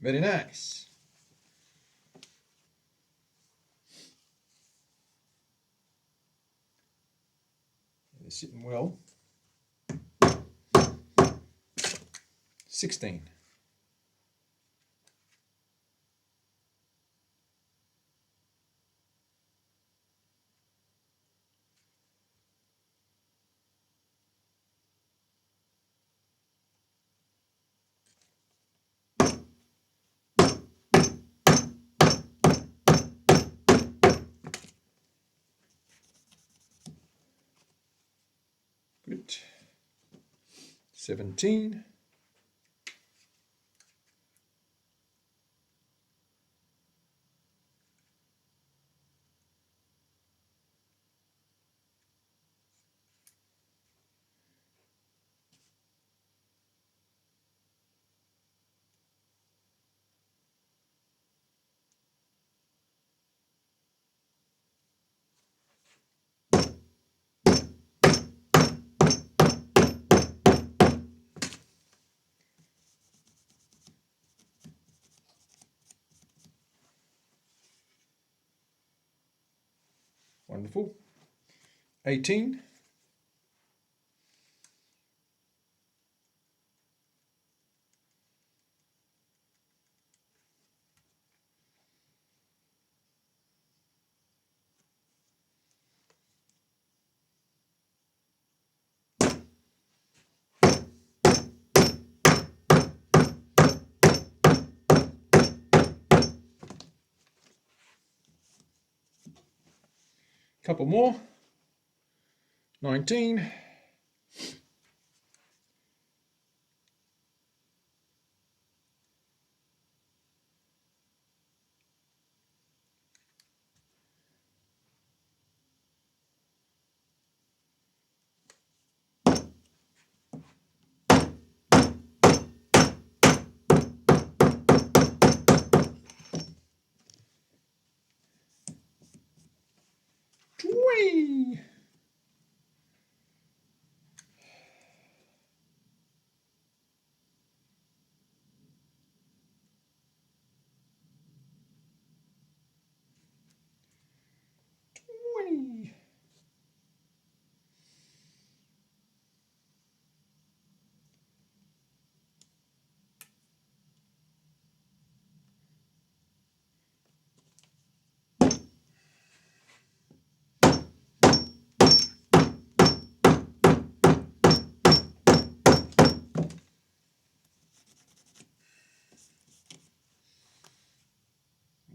Very nice. They're sitting well. 16. Good. 17. Wonderful. 18. Couple more. 19. Whee! Whee!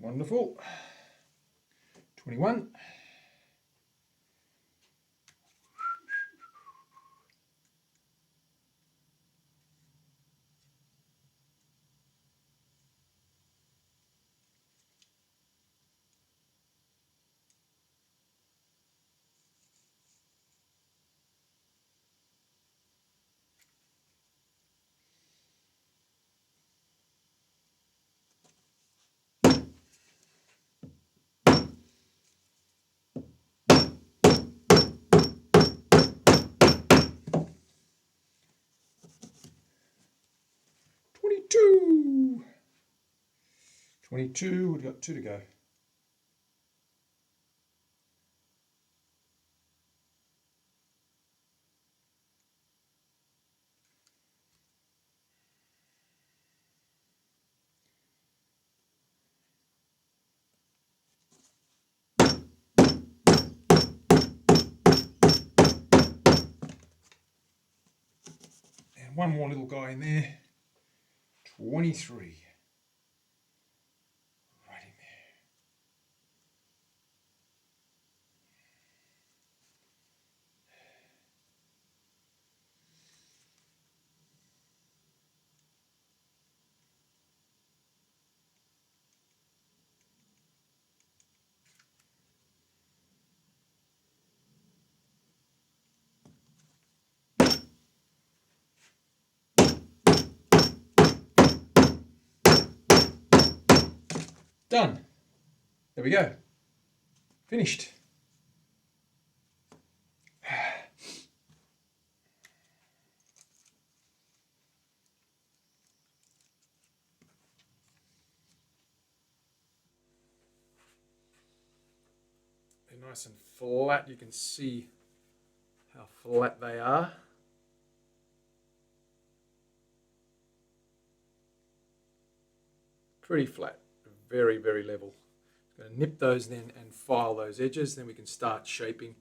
Wonderful. 21. Woo. 22, we've got 2 to go. And one more little guy in there. 23. Right in there. Done. There we go. Finished. They're nice and flat. You can see how flat they are. Pretty flat, very, very level. Going to nip those then and file those edges, then we can start shaping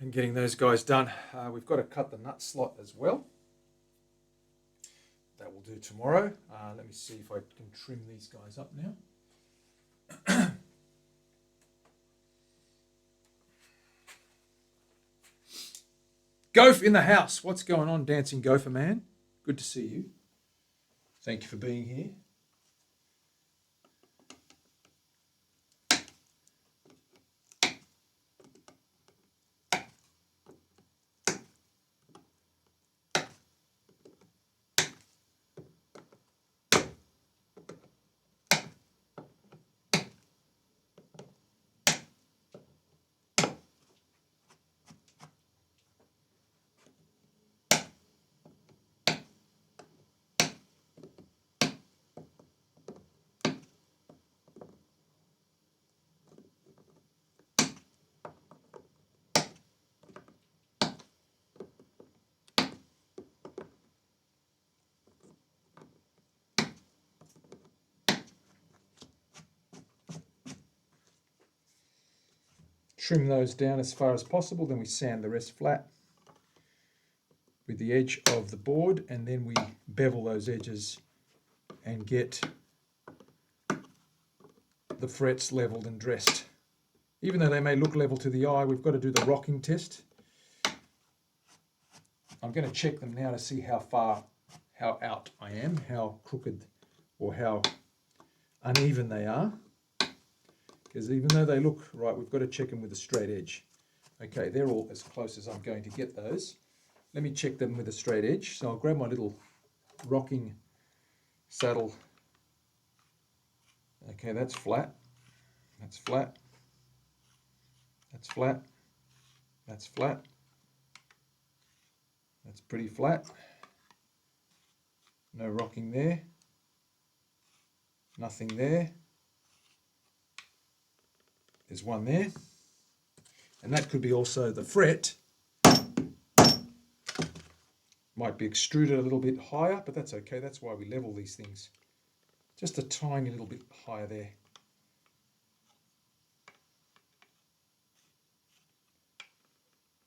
and getting those guys done. We've got to cut the nut slot as well. That will do tomorrow. Let me see if I can trim these guys up now. Goph in the house. What's going on, Dancing Gopher Man? Good to see you. Thank you for being here. Trim those down as far as possible, then we sand the rest flat with the edge of the board, and then we bevel those edges and get the frets leveled and dressed. Even though they may look level to the eye, we've got to do the rocking test. I'm going to check them now to see how out I am, how crooked or how uneven they are. Because even though they look right, we've got to check them with a straight edge. Okay, they're all as close as I'm going to get those. Let me check them with a straight edge. So I'll grab my little rocking saddle. Okay, that's flat. That's flat. That's flat. That's flat. That's pretty flat. No rocking there. Nothing there. There's one there. And that could be also the fret. Might be extruded a little bit higher, but that's okay. That's why we level these things. Just a tiny little bit higher there.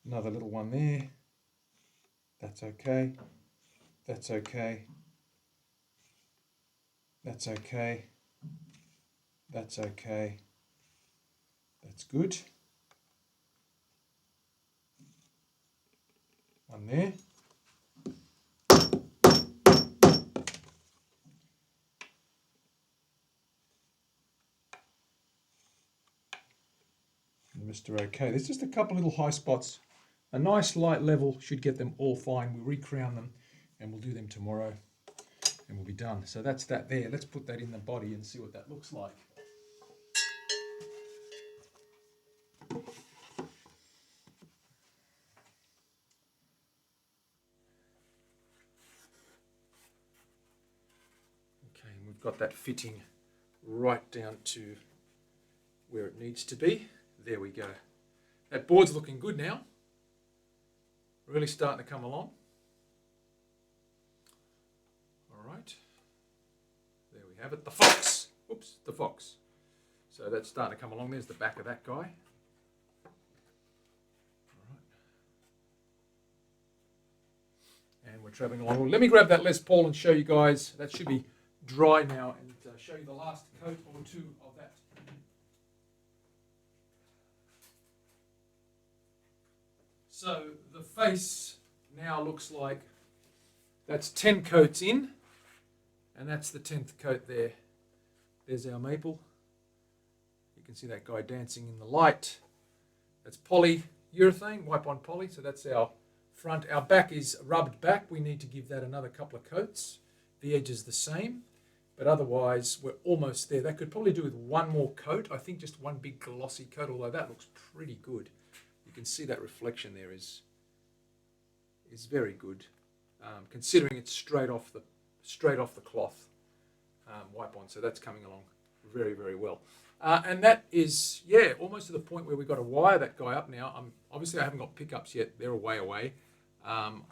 Another little one there. That's okay. That's okay. That's okay. That's okay. That's good. One there. And Mr. Okay. There's just a couple little high spots. A nice light level should get them all fine. We'll recrown them and we'll do them tomorrow and we'll be done. So that's that there. Let's put that in the body and see what that looks like. got that fitting right down to where it needs to be. There we go. That board's looking good now. Really starting to come along. All right. There we have it. The fox. Oops, the fox. So that's starting to come along. There's the back of that guy. All right. And we're traveling along. Well, let me grab that Les Paul and show you guys. That should be dry now, and show you the last coat or two of that. So the face now looks like that's 10 coats in, and that's the 10th coat there. There's our maple. You can see that guy dancing in the light. That's polyurethane, wipe on poly, so that's our front. Our back is rubbed back. We need to give that another couple of coats. The edge is the same, but otherwise we're almost there. That could probably do with one more coat. I think just one big glossy coat, although that looks pretty good. You can see that reflection there is very good, considering it's straight off the cloth wipe on. So that's coming along very, very well. And that is, yeah, almost to the point where we've got to wire that guy up now. Obviously I haven't got pickups yet. They're a way away. I'm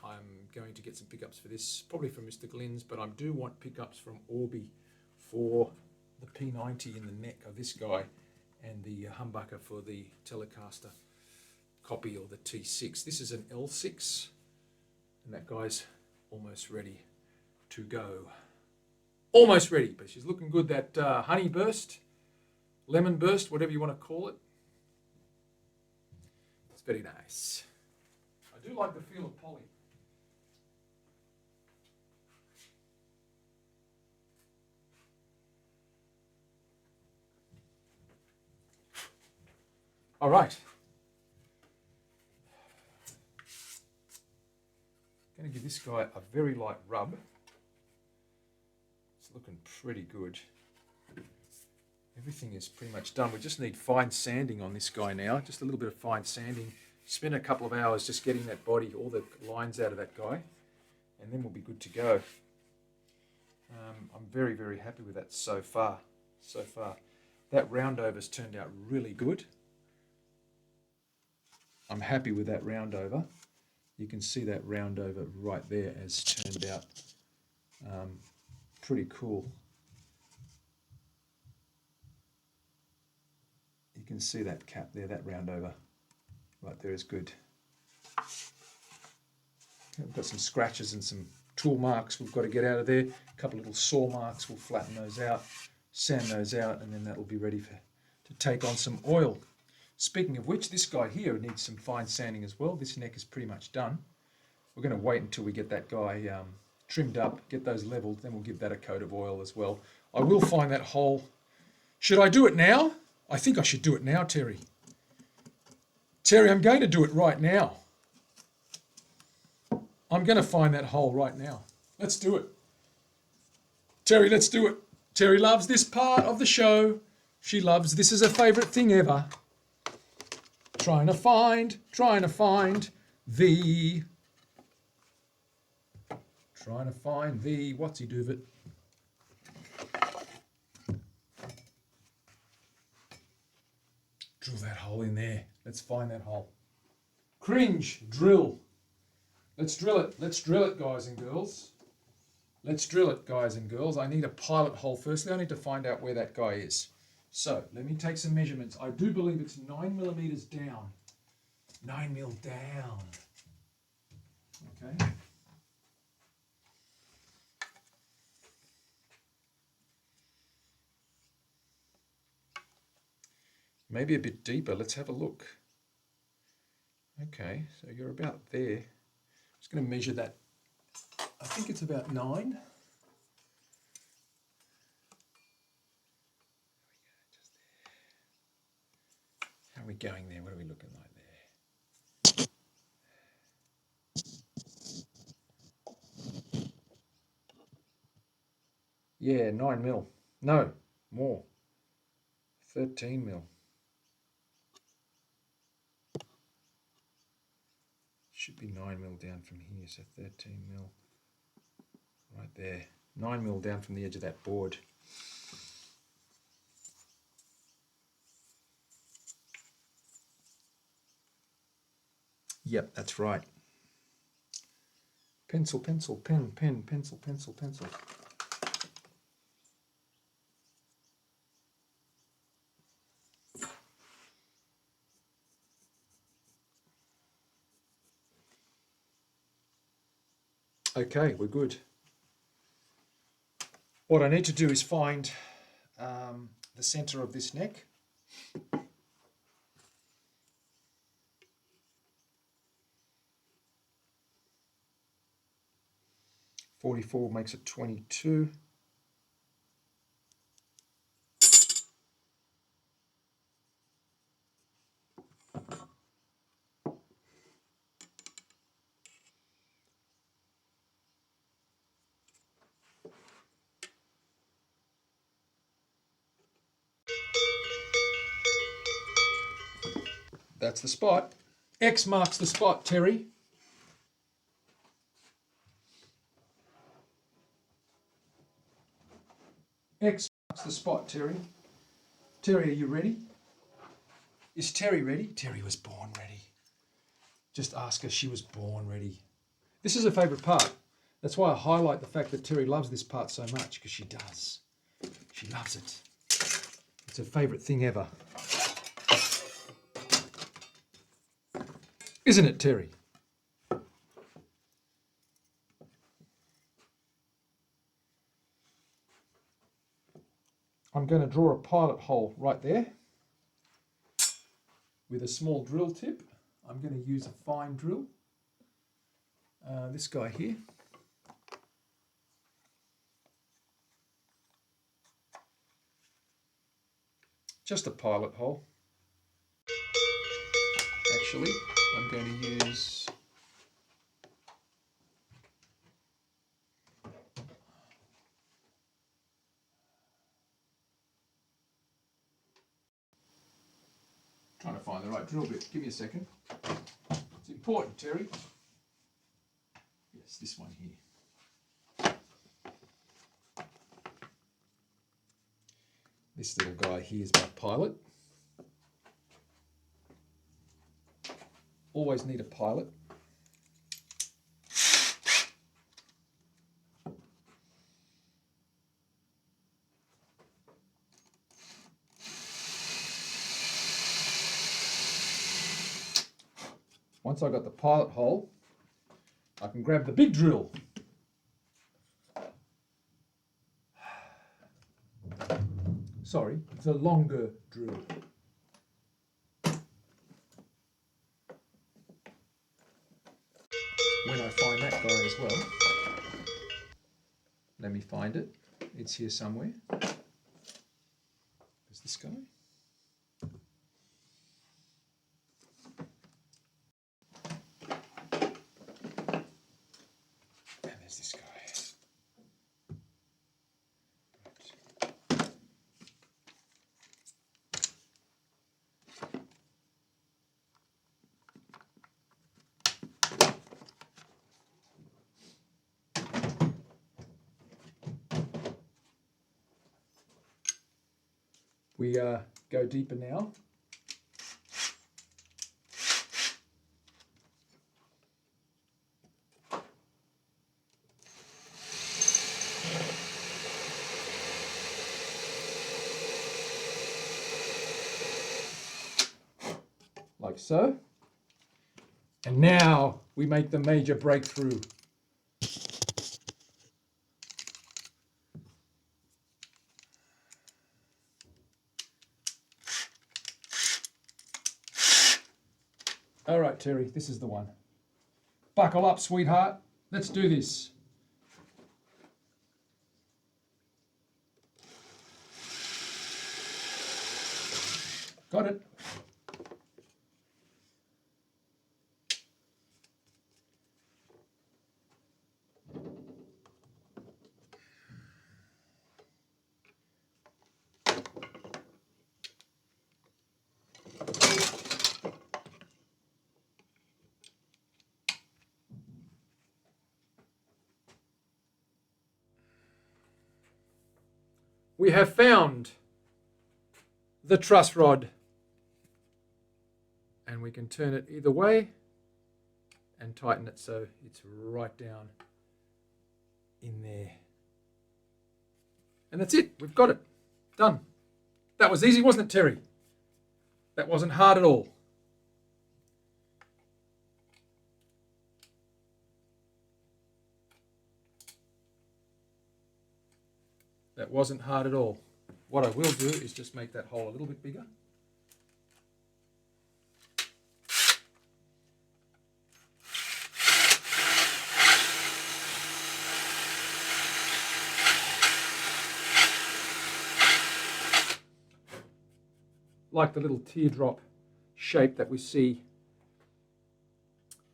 going to get some pickups for this, probably from Mr. Glynn's, but I do want pickups from Orby for the P90 in the neck of this guy and the humbucker for the Telecaster copy, or the T6. This is an L6, and that guy's almost ready to go. Almost ready, but she's looking good. That honey burst, lemon burst, whatever you want to call it. It's very nice. I do like the feel of poly. All right. Going to give this guy a very light rub. It's looking pretty good. Everything is pretty much done. We just need fine sanding on this guy now. Just a little bit of fine sanding. Spend a couple of hours just getting that body, all the lines out of that guy, and then we'll be good to go. I'm very, very happy with that so far. That roundover's turned out really good. I'm happy with that roundover. You can see that roundover right there has turned out pretty cool. You can see that cap there, that roundover right there is good. We've got some scratches and some tool marks we've got to get out of there. A couple of little saw marks, we'll flatten those out, sand those out, and then that will be ready to take on some oil. Speaking of which, this guy here needs some fine sanding as well. This neck is pretty much done. We're going to wait until we get that guy trimmed up, get those leveled, then we'll give that a coat of oil as well. I will find that hole. Should I do it now? I think I should do it now, Terry. Terry, I'm going to do it right now. I'm going to find that hole right now. Let's do it. Terry, let's do it. Terry loves this part of the show. She loves, this is her favourite thing ever. Trying to find the, what's he doovit? Drill that hole in there. Let's find that hole. Cringe, drill. Let's drill it. Let's drill it, guys and girls. Let's drill it, guys and girls. I need a pilot hole. Firstly, I need to find out where that guy is. So, let me take some measurements. I do believe it's 9 millimeters down. 9 mil down. Okay. Maybe a bit deeper. Let's have a look. Okay, so you're about there. Just going to measure that. I think it's about 9. How are we going there? What are we looking like there? Yeah, 9 mil. No, more. 13 mil. Should be 9 mil down from here, so 13 mil. Right there. 9 mil down from the edge of that board. Yep, that's right. Pencil, pencil, pen, pen, pencil, pencil, pencil. Okay, we're good. What I need to do is find the center of this neck. .44 makes it 22. That's the spot. X marks the spot, Terry. X marks the spot, Terry. Terry, are you ready? Is Terry ready? Terry was born ready. Just ask her, she was born ready. This is her favourite part. That's why I highlight the fact that Terry loves this part so much, because she does. She loves it. It's her favourite thing ever. Isn't it, Terry? I'm going to draw a pilot hole right there with a small drill tip. I'm going to use a fine drill. This guy here. Just a pilot hole. Actually, I'm going to use trying to find the right drill bit. Give me a second. It's important, Terry. Yes, this one here. This little guy here is my pilot. Always need a pilot. Once I got the pilot hole, I can grab the big drill. Sorry, the longer drill. When I find that guy as well, let me find it. It's here somewhere. There's this guy. And there's this guy. We go deeper now. Like so. And now we make the major breakthrough. All right, Terry, this is the one. Buckle up, sweetheart. Let's do this. Got it. we have found the truss rod, and we can turn it either way and tighten it so it's right down in there. And that's it. We've got it. Done. That was easy, wasn't it, Terry? That wasn't hard at all. That wasn't hard at all. What I will do is just make that hole a little bit bigger. Like the little teardrop shape that we see.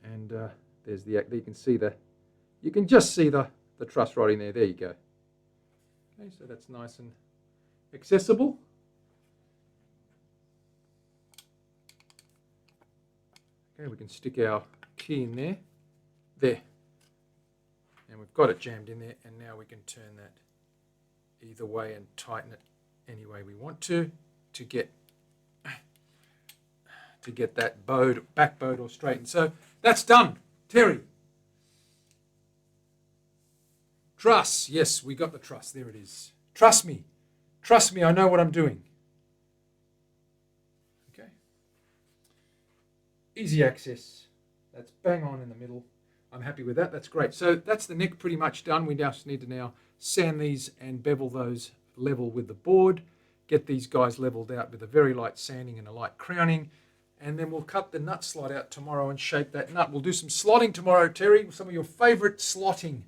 And there's the, you can see you can just see the truss rod in there. There you go. Okay, so that's nice and accessible. Okay, we can stick our key in there. There. And we've got it jammed in there, and now we can turn that either way and tighten it any way we want to get that back bowed or straightened. So that's done. Terry. Truss. Yes, we got the truss. There it is. Trust me. Trust me, I know what I'm doing. Okay. Easy access. That's bang on in the middle. I'm happy with that. That's great. So that's the neck pretty much done. We just need to now sand these and bevel those level with the board. Get these guys leveled out with a very light sanding and a light crowning. And then we'll cut the nut slot out tomorrow and shape that nut. We'll do some slotting tomorrow, Terry. Some of your favourite slotting.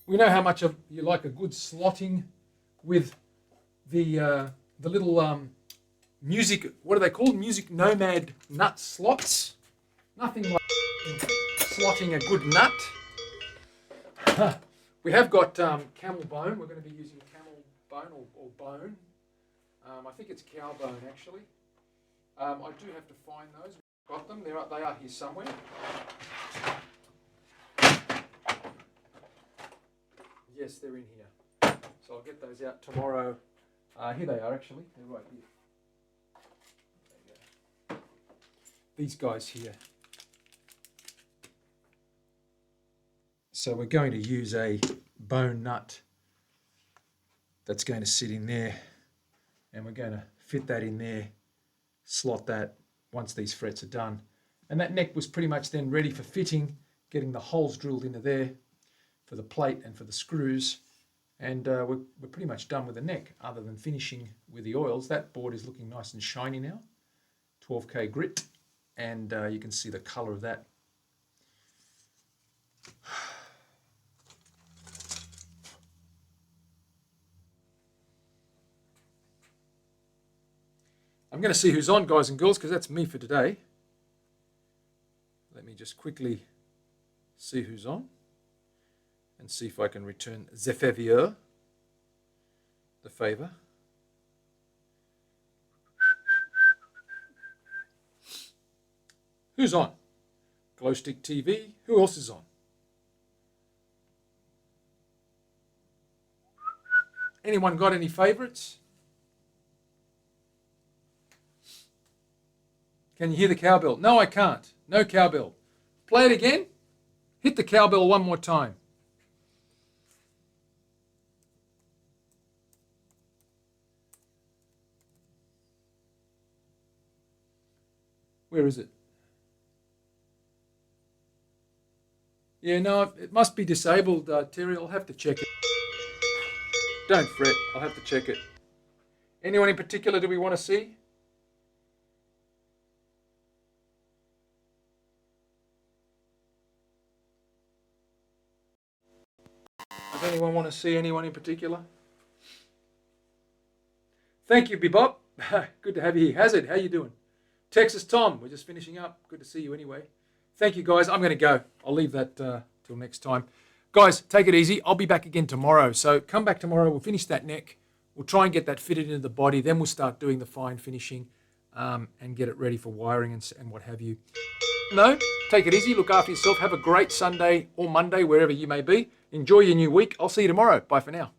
We know how much you like a good slotting with the little music, what are they called? Music Nomad nut slots. Nothing like slotting a good nut. We have got camel bone. We're going to be using camel bone or bone. I think it's cow bone actually. I do have to find those. We've got them. They are here somewhere. Yes, they're in here. So I'll get those out tomorrow. Here they are actually. They're right here. There you go. These guys here. So we're going to use a bone nut that's going to sit in there, and we're going to fit that in there, slot that once these frets are done. And that neck was pretty much then ready for fitting, getting the holes drilled into there for the plate and for the screws. And we're pretty much done with the neck, other than finishing with the oils. That board is looking nice and shiny now, 12K grit, and you can see the color of that. I'm going to see who's on, guys and girls, because that's me for today. Let me just quickly see who's on and see if I can return the favor. Who's on? Glowstick TV. Who else is on? Anyone got any favorites? Can you hear the cowbell? No, I can't. No cowbell. Play it again. Hit the cowbell one more time. Where is it? Yeah, no, it must be disabled, Terry. I'll have to check it. Don't fret. I'll have to check it. Anyone in particular do we want to see? Does anyone want to see anyone in particular? Thank you, Bebop. Good to have you here. Hazard, how you doing? Texas Tom, we're just finishing up. Good to see you anyway. Thank you, guys. I'm going to go. I'll leave that till next time. Guys, take it easy. I'll be back again tomorrow. So come back tomorrow. We'll finish that neck. We'll try and get that fitted into the body. Then we'll start doing the fine finishing and get it ready for wiring and what have you. No, take it easy. Look after yourself. Have a great Sunday or Monday, wherever you may be. Enjoy your new week. I'll see you tomorrow. Bye for now.